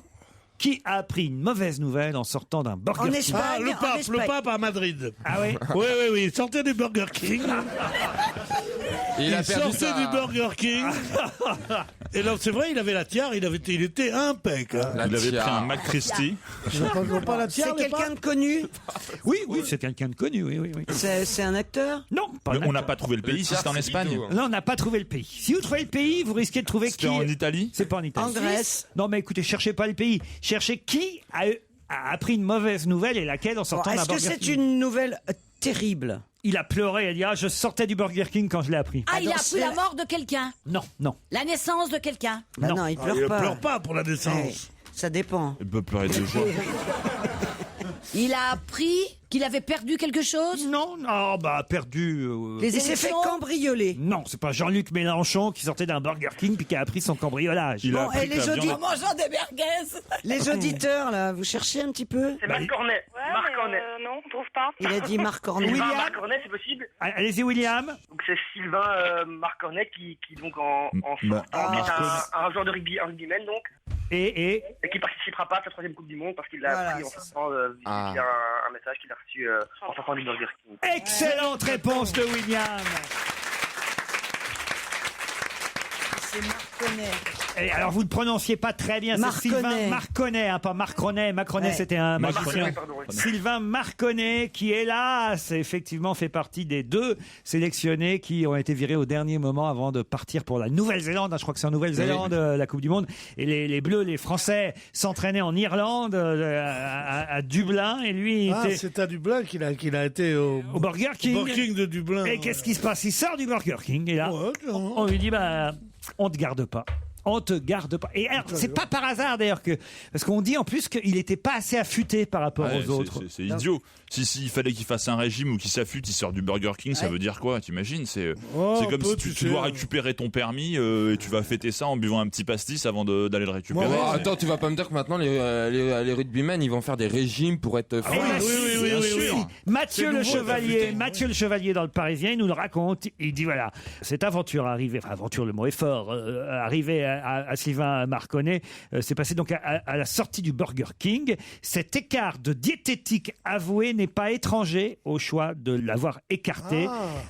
Qui a appris une mauvaise nouvelle en sortant d'un Burger En King? Espagne. Le pape à Madrid. Ah oui? Oui, il sortait du Burger King. Et il a perdu sortait du Burger King. Et là, c'est vrai, il avait la tiare, il était impec. La Il avait pris tiare. un McChristy. Ils ont pas la tiare, C'est les quelqu'un papes de connu? Oui, c'est quelqu'un de connu, oui. C'est un acteur? Non, pas Mais un on n'a acteur. pas trouvé le pays, si c'est en Espagne. Non, on n'a pas trouvé le pays. Si vous trouvez le pays, vous risquez de trouver qui... C'était en Italie. C'est pas en Italie. En Grèce? Non, mais écoutez, cherchez pas le pays. Cherchez qui a appris une mauvaise nouvelle et laquelle en sortant d'un Est-ce que Burger c'est King. une nouvelle terrible? Il a pleuré, il a dit « Ah, je sortais du Burger King quand je l'ai appris. Ah, il a donc appris la mort de quelqu'un. » Non. La naissance de quelqu'un. Bah Non. non, il Ah, pleure il pas. pleure pas pour la naissance. Ça dépend. Il peut pleurer de joie. Il a appris qu'il avait perdu quelque chose. Non, perdu... Il s'est fait cambrioler. Non, c'est pas Jean-Luc Mélenchon qui sortait d'un Burger King puis qui a appris son cambriolage. Il a Bon, appris et que les la viande- auditeurs, Mangeant des merguez. les auditeurs, là, vous cherchez un petit peu? C'est Marc Cornet. Marc Cornet. Non, on trouve pas. Il a dit Marc Cornet. Sylvain Marc Cornet, c'est possible. Allez-y, William. Donc c'est Sylvain Marc Cornet qui donc en sortant, qui est un joueur de rugby, un rugbyman donc, Et et qui participera pas à sa 3e Coupe du Monde parce qu'il l'a Voilà, appris en c'est sortant via un message qu'il a reçu en sortant du Burger King. excellente réponse de William. C'est Marc Cornet. Et alors, vous ne prononciez pas très bien, c'est Marconnet. Sylvain Marconnet, hein, pas Marconnet. Marconnet, Ouais. c'était un magicien. Marconnet, pardon, oui. Sylvain Marconnet, qui hélas, effectivement, fait partie des 2 sélectionnés qui ont été virés au dernier moment avant de partir pour la Nouvelle-Zélande. Je crois que c'est en Nouvelle-Zélande, la Coupe du Monde. Et les Bleus, les Français, s'entraînaient en Irlande, à Dublin, et lui, il était C'est à Dublin qu'il a été au Burger King. Burger King de Dublin. Et qu'est-ce qui se passe? Il sort du Burger King, et là, Ouais, tiens. on lui dit, on te garde pas. On te garde pas. Et alors, c'est pas par hasard d'ailleurs parce qu'on dit en plus qu'il était pas assez affûté par rapport Ouais, aux autres. C'est idiot. Si il fallait qu'il fasse un régime ou qu'il s'affûte, il sort du Burger King, ça veut dire quoi? T'imagines? C'est comme si tu dois récupérer ton permis et tu vas fêter ça en buvant un petit pastis avant d'aller le récupérer. Attends, tu vas pas me dire que maintenant les rugbymen ils vont faire des régimes pour être Ah oui, Mathieu C'est le nouveau, Chevalier, t'as vu. Mathieu le Chevalier dans le Parisien, il nous le raconte. Il dit voilà, cette aventure arrivée, enfin aventure, le mot est fort, arrivée à Sylvain Marconnet, c'est passé donc à la sortie du Burger King. Cet écart de diététique avoué n'est pas étranger au choix de l'avoir écarté.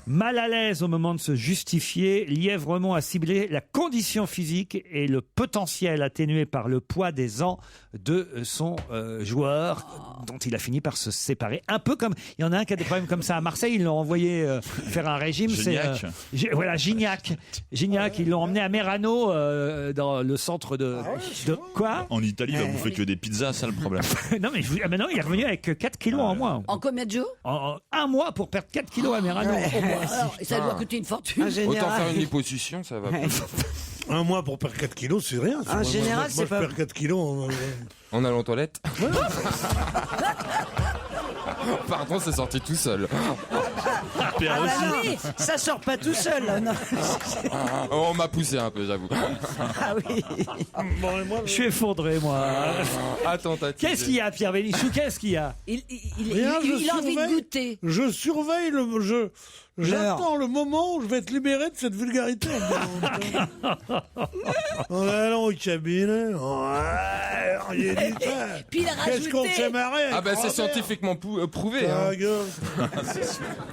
Mal à l'aise au moment de se justifier, Lièvremont a ciblé la condition physique et le potentiel atténué par le poids des ans de son joueur, dont il a fini par se séparer. Un peu comme, il y en a un qui a des problèmes comme ça à Marseille, ils l'ont envoyé faire un régime. Gignac. Voilà, Gignac. Gignac, ils l'ont emmené à Merano, dans le centre de quoi. En Italie, il va bouffer que des pizzas, ça le problème. Non, mais maintenant, il est revenu avec 4 kilos en moins. En combien de jours? En un mois pour perdre 4 kilos à Merano. Alors, ça doit coûter une fortune. Autant faire une liposuction, ça va. Un mois pour perdre 4 kilos, c'est rien. En général, moi, je perds 4 kilos. En allant aux toilettes. Pardon, c'est sorti tout seul. Ah bah non, ça sort pas tout seul. Non. On m'a poussé un peu, j'avoue. Ah oui. Je suis effondré, moi. Attends, Qu'est-ce qu'il y a, Pierre Bénichou? Qu'est-ce qu'il y a? Il Rien, a envie de goûter. Je surveille j'attends le moment où je vais être libéré de cette vulgarité. En allant au cabinet. Puis il a Qu'est-ce qu'on s'est marré? Ah bah c'est scientifiquement prouvé. Hein.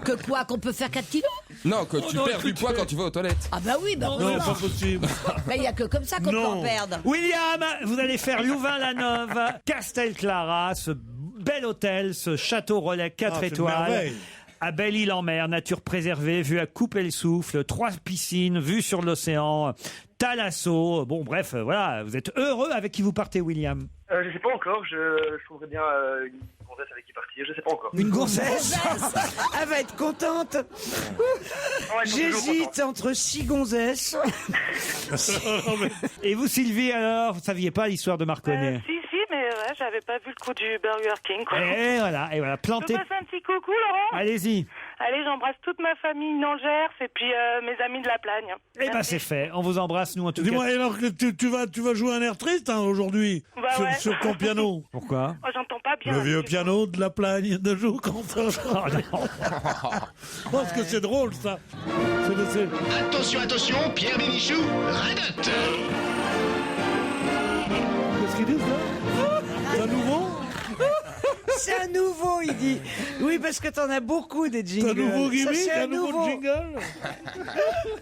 Que quoi? Qu'on peut faire 4 kilos? Non, que tu perds du poids quand tu vas aux toilettes. Ah bah oui, bah Non, pas possible. il n'y a que comme ça qu'on peut en perdre. William, vous allez faire Louvain-la-Neuve, Castelclara, ce bel hôtel, ce château relais 4 c'est une étoiles. merveille. À Belle-Île-en-Mer, nature préservée, vue à couper le souffle, 3 piscines, vue sur l'océan, Thalasso. Bon, bref, voilà, vous êtes heureux avec qui vous partez, William? Je sais pas encore, je trouverais bien une gonzesse avec qui partir, je sais pas encore. Une gonzesse. Elle va être contente. J'hésite entre 6 gonzesses. Et vous, Sylvie, alors, vous saviez pas l'histoire de Marconnet? Si, mais ouais, j'avais pas vu le coup du Burger King, quoi. Et voilà, planté. Je peux passer un petit coucou, Laurent? Allez-y. Allez, j'embrasse toute ma famille dans le Gers et puis mes amis de la Plagne. Eh ben, c'est fait. On vous embrasse, nous, en tout cas. Dis-moi, alors que tu vas jouer un air triste aujourd'hui Bah ouais. sur ton piano. Pourquoi? Oh, j'entends pas bien. Le vieux piano de la Plagne de jour comme ça. Je pense que c'est drôle, ça. Attention, Pierre Bénichou, radote. Qu'est-ce qu'il dit, ça? C'est un nouveau? C'est un nouveau, il dit. Oui, parce que t'en as beaucoup des jingles. Un nouveau gimmick, Ça, c'est un nouveau jingle.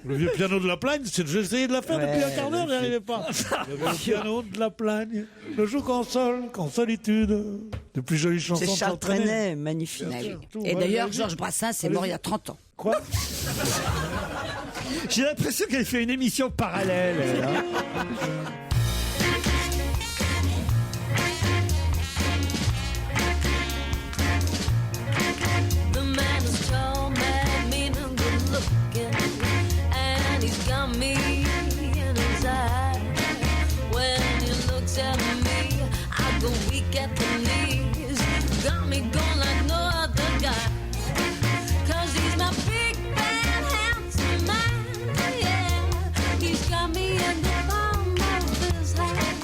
Le vieux piano de la Plagne, j'ai essayé de la faire depuis un quart d'heure, j'y arrivais pas. Le vieux piano de la Plagne, le joue qu'en sol, qu'en solitude. De plus jolies chansons. C'est Charles Trenet, magnifique. Et d'ailleurs, Georges Brassens est mort il y a 30 ans. Quoi? J'ai l'impression qu'elle fait une émission parallèle. Elle, hein. The man is tall, mad, mean and good looking, and he's got me in his eye. When he looks at me, I go weak at the knees. Got me going like no other guy. 'Cause he's my big, bad, handsome man, yeah. He's got me in the palm of his hand.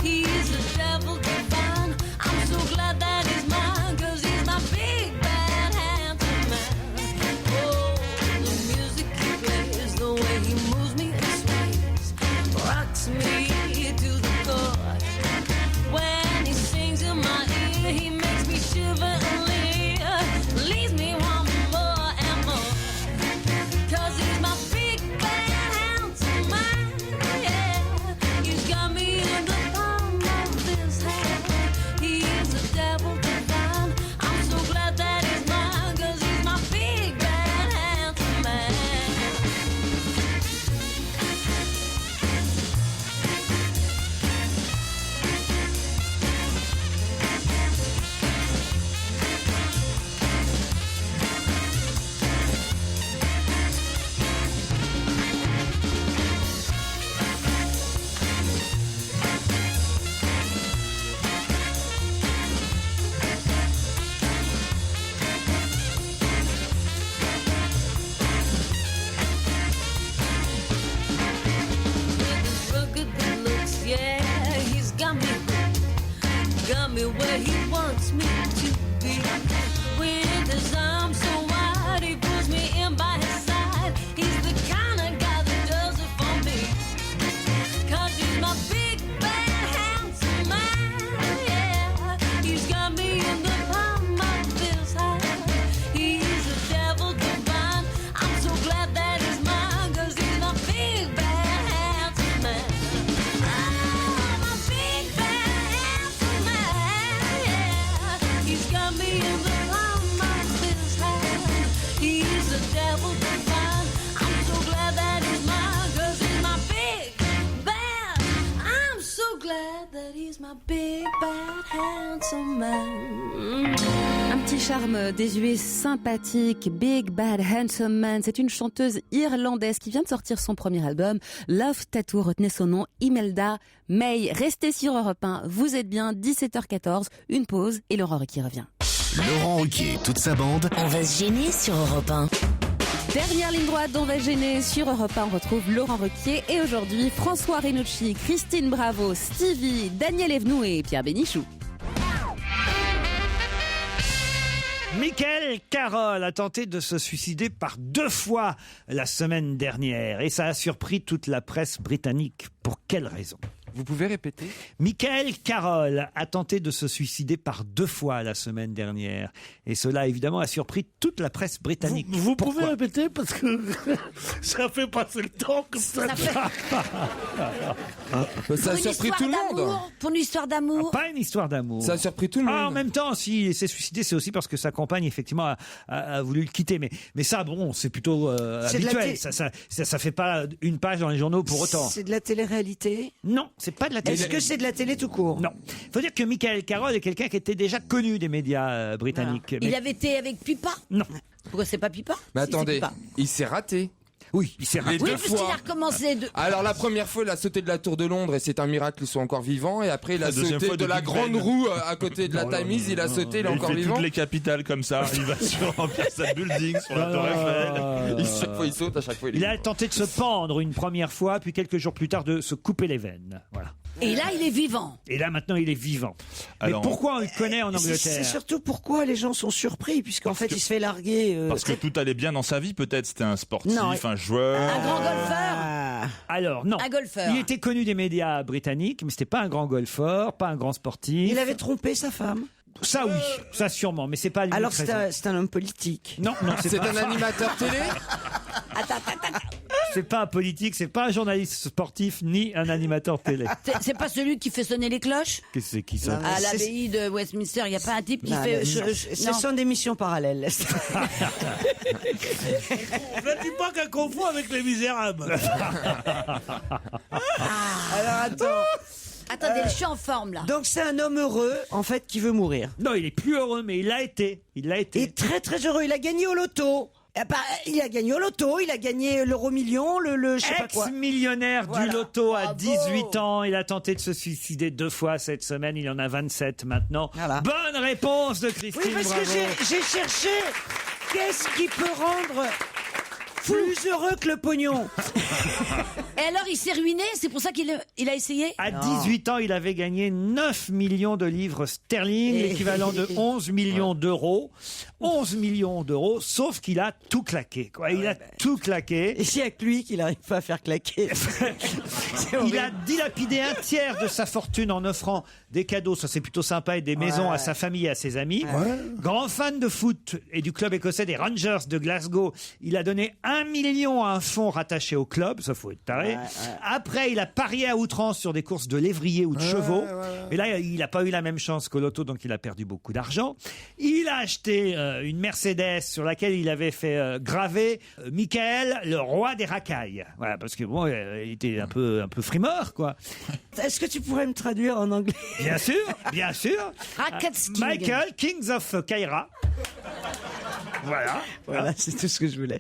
He's the devil divine. I'm so glad that he's mine, 'cause he's my big, bad, handsome man. Oh, the music he plays, the way he moves me and sways, rocks me to the core. When he sings in my ear, he makes me shiver and leer, leaves me wanting more and more. 'Cause he's my big, bad, handsome man, yeah. He's got me in the palm of his hand. He's the devil divine. I'm so glad that he's mine, 'cause he's my big, bad, handsome man. Look at the looks, yeah, he's got me where he wants me to be. He's my big bad handsome man. Un petit charme désuet, sympathique, Big Bad Handsome Man. C'est une chanteuse irlandaise qui vient de sortir son premier album, Love Tattoo. Retenez son nom, Imelda May. Restez sur Europe 1, vous êtes bien, 17h14, une pause et Laurent Ruquier revient. Laurent Ruquier et toute sa bande. On va se gêner sur Europe 1. Dernière ligne droite d'On va gêner sur Europe 1, on retrouve Laurent Ruquier et aujourd'hui François Renucci, Christine Bravo, Stevie, Daniel Evenou et Pierre Bénichou. Michael Carroll a tenté de se suicider par 2 fois la semaine dernière et ça a surpris toute la presse britannique. Pour quelle raison ? Vous pouvez répéter ? Michael Carroll a tenté de se suicider par 2 fois la semaine dernière. Et cela, évidemment, a surpris toute la presse britannique. Vous pouvez répéter parce que ça fait passer le temps comme ça. Ça a surpris tout le monde. Pour une histoire d'amour. Pas une histoire d'amour. Ça a surpris tout le monde. En même temps, s'il s'est suicidé, c'est aussi parce que sa compagne, effectivement, a voulu le quitter. Mais ça, bon, c'est plutôt habituel. Ça fait pas une page dans les journaux pour autant. C'est de la télé-réalité ? Non, c'est pas de la télé. Est-ce que c'est de la télé tout court ? Non. Il faut dire que Michael Carroll est quelqu'un qui était déjà connu des médias britanniques. Il avait été avec Pipa ? Non. Pourquoi c'est pas Pipa ? Mais Si, c'est attendez, Pipa. il s'est raté. Oui, il s'est raté. Les Oui, deux puisqu'il fois. a recommencé de... Alors la première fois, il a sauté de la tour de Londres et c'est un miracle qu'ils soient encore vivants. Et après, il a La deuxième sauté fois de de la Big grande Ben. roue à côté de la Tamise. Il a sauté, il est encore fait vivant. toutes les capitales comme ça. Il va sur Empire State Building, sur la Tour Eiffel. Chaque fois, il saute, à chaque fois, Il a tenté de se pendre une première fois, puis quelques jours plus tard de se couper les veines. Voilà. Et là, il est vivant. Et là, maintenant, il est vivant. Alors, mais pourquoi on le connaît en C'est Angleterre ? surtout pourquoi les gens sont surpris, puisqu'en fait, il se fait larguer. Parce que tout allait bien dans sa vie, peut-être. C'était un sportif, Non, un joueur. Un grand golfeur. Alors, non. Un golfeur. Il était connu des médias britanniques, mais c'était pas un grand golfeur, pas un grand sportif. Il avait trompé sa femme. Ça, oui. Ça, sûrement. Mais c'est pas lui. Alors, c'est un homme politique. Non, C'est pas un animateur télé. C'est pas un politique, c'est pas un journaliste sportif, ni un animateur télé. C'est pas celui qui fait sonner les cloches ? Qu'est-ce que c'est qui ça ? À l'abbaye de Westminster, il n'y a pas un type qui Non, fait... mais ce sont des missions parallèles. Ne dis pas qu'elle confond avec Les Misérables. Alors, attends. Attendez, je suis en forme, là. Donc, c'est un homme heureux, en fait, qui veut mourir. Non, il est plus heureux, mais il l'a été. Il l'a été. Il est très, très heureux. Il a gagné au loto. Il a gagné au loto, il a gagné l'euro-million, le je sais pas quoi. Ex-millionnaire Voilà. du loto à Bravo. 18 ans. Il a tenté de se suicider 2 fois cette semaine. Il en a 27 maintenant. Voilà. Bonne réponse de Christine. Oui, parce Bravo. que j'ai cherché qu'est-ce qui peut rendre plus heureux que le pognon. Et alors, il s'est ruiné ? C'est pour ça qu'il a essayé ? À 18 ans, il avait gagné 9 millions de livres sterling, l'équivalent de 11 millions d'euros. 11 millions d'euros, sauf qu'il a tout claqué. Quoi. Il a tout claqué. Et c'est avec lui qu'il n'arrive pas à faire claquer. Il a dilapidé un tiers de sa fortune en offrant des cadeaux, ça c'est plutôt sympa, et des maisons à sa famille et à ses amis. Grand fan de foot et du club écossais des Rangers de Glasgow, il a donné 1 million à un fonds rattaché au club, ça faut être taré. Après, il a parié à outrance sur des courses de lévriers ou de chevaux. Et là, il n'a pas eu la même chance qu'au loto, donc il a perdu beaucoup d'argent. Il a acheté une Mercedes sur laquelle il avait fait graver Michael, le roi des racailles. Voilà, parce que bon, il était un peu frimeur, quoi. Est-ce que tu pourrais me traduire en anglais? Bien sûr, bien sûr. Rackets King. Michael, Kings of Caïra. Voilà. Voilà, c'est tout ce que je voulais.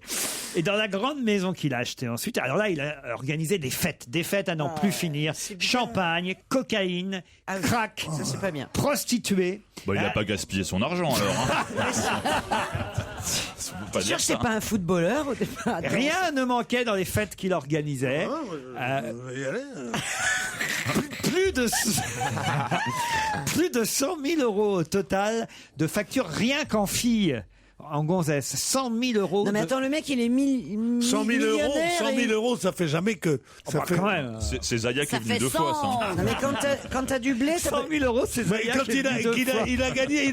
Et dans la grande maison qu'il a achetée ensuite, alors là, il a organisé des fêtes à n'en plus finir. Champagne, cocaïne, crack, ça c'est pas bien. Prostituées. Bah, il n'a pas gaspillé son argent alors. Hein. T'es sûr que c'est pas un footballeur au départ? Attends. Rien ne manquait dans les fêtes qu'il organisait. Plus de 100 000 euros au total de factures rien qu'en filles. En gonzesse, 100 000 euros. Non mais attends, le mec il est 100 000 euros, 100 000 euros, ça fait jamais que. Ça fait... Quand même. C'est Zaya qui est venu 2 fois. Ça. Non mais quand t'as du blé, 100 000 euros, c'est Mais Zaya quand qui est venu 2 fois. il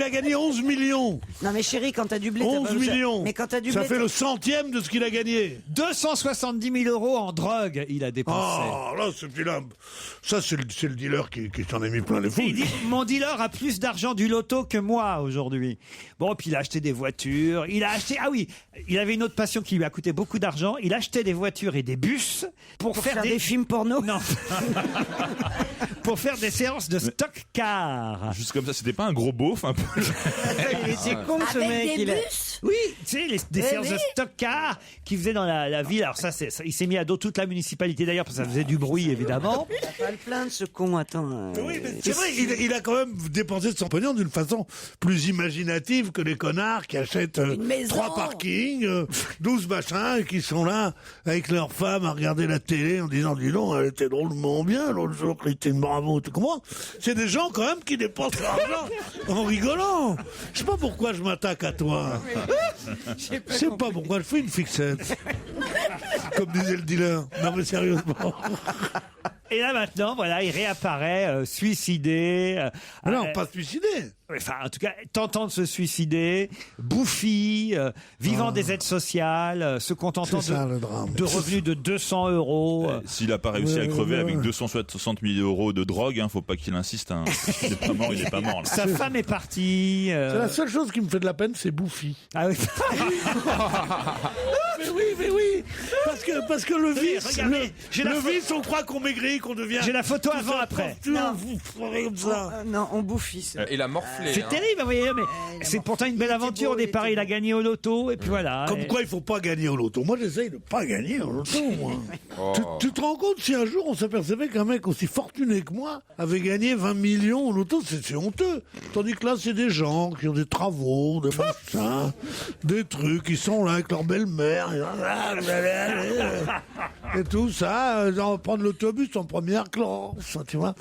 a gagné 11 millions. Non mais chérie, quand t'as du blé, 11 millions. Mais quand t'as du ça blé, fait le centième de ce qu'il a gagné. 270 000 euros en drogue, il a dépensé. Oh là, celui-là, ça c'est le dealer qui s'en est mis plein les Il fouilles. dit, mon dealer a plus d'argent du loto que moi aujourd'hui. Bon, puis il a acheté des voitures. voitures. Il a acheté... Ah oui, il avait une autre passion qui lui a coûté beaucoup d'argent. Il achetait des voitures et des bus pour faire des films porno. Non. Pour faire des séances de stock car. Juste comme ça, c'était pas un gros beauf un peu. Il était con ce mec. Oui, tu sais, des séances de stock car qu'il faisait dans la ville. Alors ça, il s'est mis à dos toute la municipalité d'ailleurs parce que ça faisait du bruit évidemment. Il a pas le plaindre ce con, attends. Oui, mais c'est vrai, il a quand même dépensé de son pognon d'une façon plus imaginative que les connards qui achètent 3 parkings, 12 machins et qui sont là avec leurs femmes à regarder la télé en disant dis donc, elle était drôlement bien l'autre jour, Christine Bravo, tout comment. C'est des gens quand même qui dépensent leur argent en rigolant. Je sais pas pourquoi je m'attaque à toi. Je sais pas pourquoi je fais une fixette. Comme disait le dealer. Non mais sérieusement. Et là maintenant, voilà, il réapparaît suicidé. Non, pas suicidé. Enfin, en tout cas, tentant de se suicider, bouffi, vivant des aides sociales, se contentant de revenus de 200 euros. S'il n'a pas réussi à crever avec 260 000 euros de drogue, faut pas qu'il insiste. Hein. Il n'est pas mort, il n'est pas mort. Là. Sa femme est partie. C'est la seule chose qui me fait de la peine, c'est bouffi. Ah oui. Mais oui. Parce que le vice, regardez, le vice, on croit qu'on maigrit, qu'on devient. J'ai la photo avant-après. Non, vous ferez comme ça. Non, on bouffi. Il a morflé. C'est terrible, vous voyez, mais c'est pourtant une belle aventure. Au départ, il a gagné au loto, et puis voilà. Comme quoi, il faut pas gagner au loto. Moi, j'essaye de pas gagner au loto, moi. Tu te rends compte si un jour on s'apercevait qu'un mec aussi fortuné que moi avait gagné 20 millions au loto, c'est honteux. Tandis que là, c'est des gens qui ont des travaux, des machins, des trucs, qui sont là avec leur belle-mère. Et tout ça, on va prendre l'autobus en première classe, tu vois.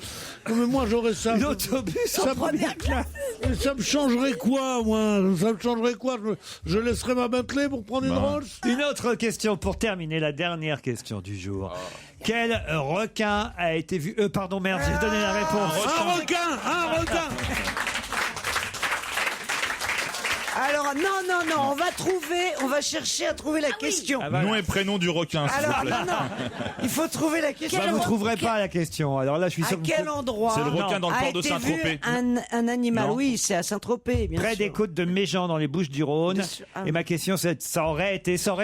Mais moi, j'aurais ça. L'autobus en première classe. Ça me changerait quoi, moi? Ça me changerait quoi? Je laisserais ma Bentley pour prendre une Rolls? Une autre question pour terminer, la dernière question du jour. Quel requin a été vu... pardon, merde, j'ai donné la réponse. Un requin. Alors, non, on va chercher à trouver la question. Nom et prénom du requin, s'il vous plaît. Non, il faut trouver la question. Vous ne trouverez pas la question. Alors là, je suis sûr à quel endroit C'est le requin dans le port de Saint-Tropez. Un animal, Non. oui, c'est à Saint-Tropez, bien près sûr. des côtes de Méjean, dans les Bouches-du-Rhône. Et ma question, c'est, ça aurait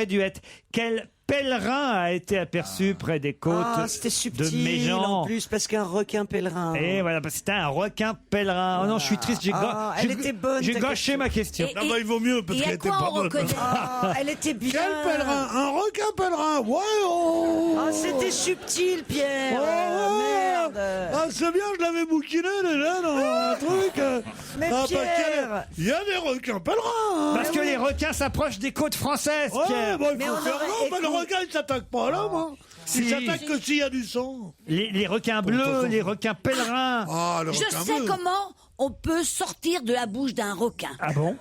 dû être, quel pèlerin a été aperçu près des côtes c'était de subtil Méjean? en plus, parce qu'un requin pèlerin. Et voilà, c'était un requin pèlerin. Oh non, je suis triste, elle était bonne, j'ai ta gâché question. ma question. Non, bah, il vaut mieux, parce qu'elle était pas bonne. Elle était bien. Quel pèlerin? Un requin pèlerin? Ouais, c'était subtil, Pierre. Merde. Ah, c'est bien, je l'avais bouquiné déjà dans un truc. Mais Pierre, il y a des requins pèlerins. Parce que les requins s'approchent des côtes françaises, Pierre. Bon, il faut faire non, le requin, il s'attaque pas à l'homme. Hein. Il s'attaque que s'il y a du sang. Les requins bleus, les requins pèlerins. Je sais comment on peut sortir de la bouche d'un requin. Ah bon?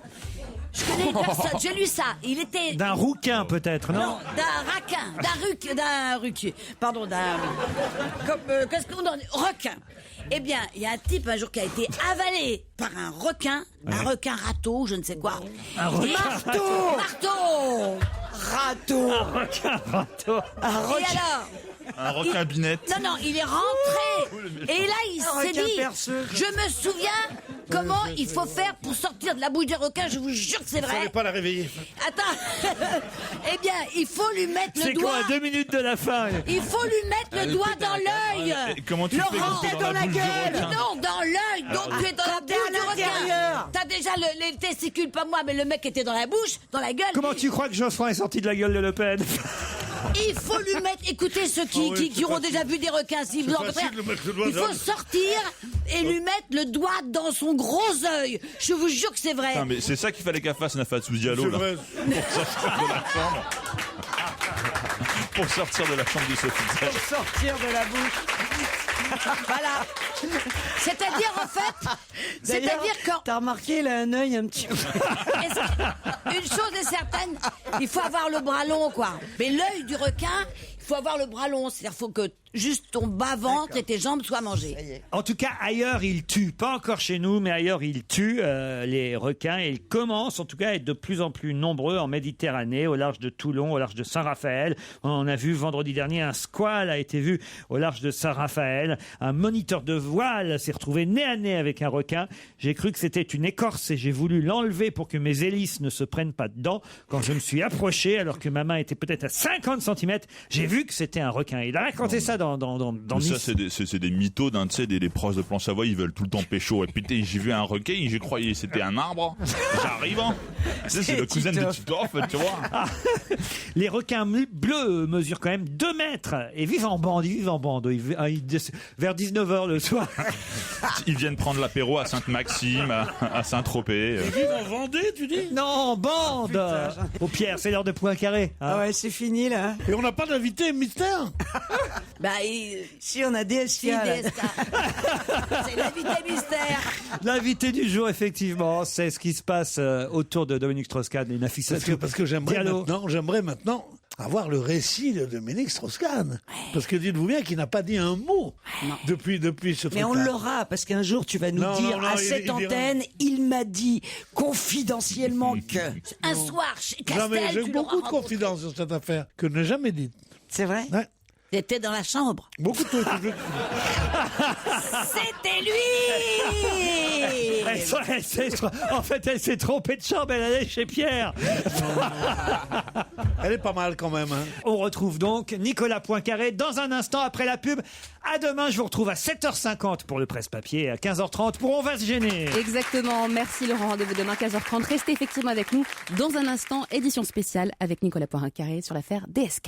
Je connais une personne, j'ai lu ça. Il était... D'un rouquin, peut-être, non? Non, d'un raquin, d'un ruquier. Pardon, qu'est-ce qu'on en dit? Requin. Eh bien, il y a un type un jour qui a été avalé par un requin râteau, je ne sais quoi. Un requin marteau. Râteau. Un requin râteau. Et alors? Un requin binette. Non, il est rentré. Et là, il s'est dit, je me souviens comment il faut faire pour sortir de la bouche du requin, je vous jure que c'est vrai. Il fallait pas la réveiller. Attends. Eh bien, il faut lui mettre le doigt. C'est quoi, à 2 minutes de la fin? Il faut lui mettre le doigt dans l'œil. Comment tu fais quand t'es dans la bouche du gueule. requin? Non, dans l'œil. Donc tu es dans la bouche du requin. T'as déjà les testicules, pas moi, mais le mec était dans la bouche, dans la gueule. Comment tu crois que Geoffroy est sorti de la gueule de Le Pen? Il faut lui mettre, écoutez ceux qui auront déjà vu des requins, si vous en il faut sortir et lui mettre le doigt dans son gros œil. Je vous jure que c'est vrai. Putain, mais c'est ça qu'il fallait qu'elle fasse Nafatou Diallo là. Pour sortir de la chambre du Sofitel. Pour sortir de la bouche. Voilà. C'est-à-dire en fait, quand t'as remarqué, il a un œil un petit peu. Une chose est certaine, il faut avoir le bras long, quoi. Mais l'œil du requin, il faut avoir le bras long, c'est-à-dire faut que juste ton bas-ventre et tes jambes soient mangées. En tout cas, ailleurs, ils tuent. Pas encore chez nous, mais ailleurs, ils tuent les requins. Et ils commencent, en tout cas, à être de plus en plus nombreux en Méditerranée, au large de Toulon, au large de Saint-Raphaël. On a vu vendredi dernier, un squale a été vu au large de Saint-Raphaël. Un moniteur de voile s'est retrouvé nez à nez avec un requin. J'ai cru que c'était une écorce et j'ai voulu l'enlever pour que mes hélices ne se prennent pas dedans. Quand je me suis approché, alors que ma main était peut-être à 50 cm, j'ai vu que c'était un requin. Il a raconté ça dans ça, c'est des mythos d'un, tu sais, des proches de Plan Savoie, ils veulent tout le temps pécho. Et putain, j'ai vu un requin, j'ai croyé que c'était un arbre. J'arrive, hein. C'est le cousin de Titoff, tu vois. Ah, les requins bleus mesurent quand même 2 mètres et vivent en bande. Vers 19h le soir. Ils viennent prendre l'apéro à Sainte-Maxime, à Saint-Tropez. Ils vivent en Vendée, tu dis? Non, en bande. Oh Pierre, c'est l'heure de Poincaré. Hein. Ah ouais, c'est fini là. Et on n'a pas d'invité mystère? Si, on a DSK. Si, DSK. C'est l'invité mystère. L'invité du jour, effectivement, c'est ce qui se passe autour de Dominique Strauss-Kahn et Nafissa Souk. Parce que j'aimerais maintenant avoir le récit de Dominique Strauss-Kahn. Parce que dites-vous bien qu'il n'a pas dit un mot depuis ce truc-là. Mais on l'aura, parce qu'un jour tu vas nous dire à cette antenne, il m'a dit confidentiellement que... Un soir, chez Castel, Non mais j'ai tu beaucoup de l'auras confidences sur cette affaire que je n'ai jamais dites. C'est vrai? Ouais. T'étais dans la chambre. Beaucoup de trucs. C'était lui. En fait, elle s'est trompée de chambre, elle allait chez Pierre. Elle est pas mal quand même. Hein. On retrouve donc Nicolas Poincaré dans un instant après la pub. À demain, je vous retrouve à 7h50 pour le presse-papier et à 15h30 pour On va se gêner. Exactement. Merci Laurent. Rendez-vous demain 15h30. Restez effectivement avec nous dans un instant. Édition spéciale avec Nicolas Poincaré sur l'affaire DSK.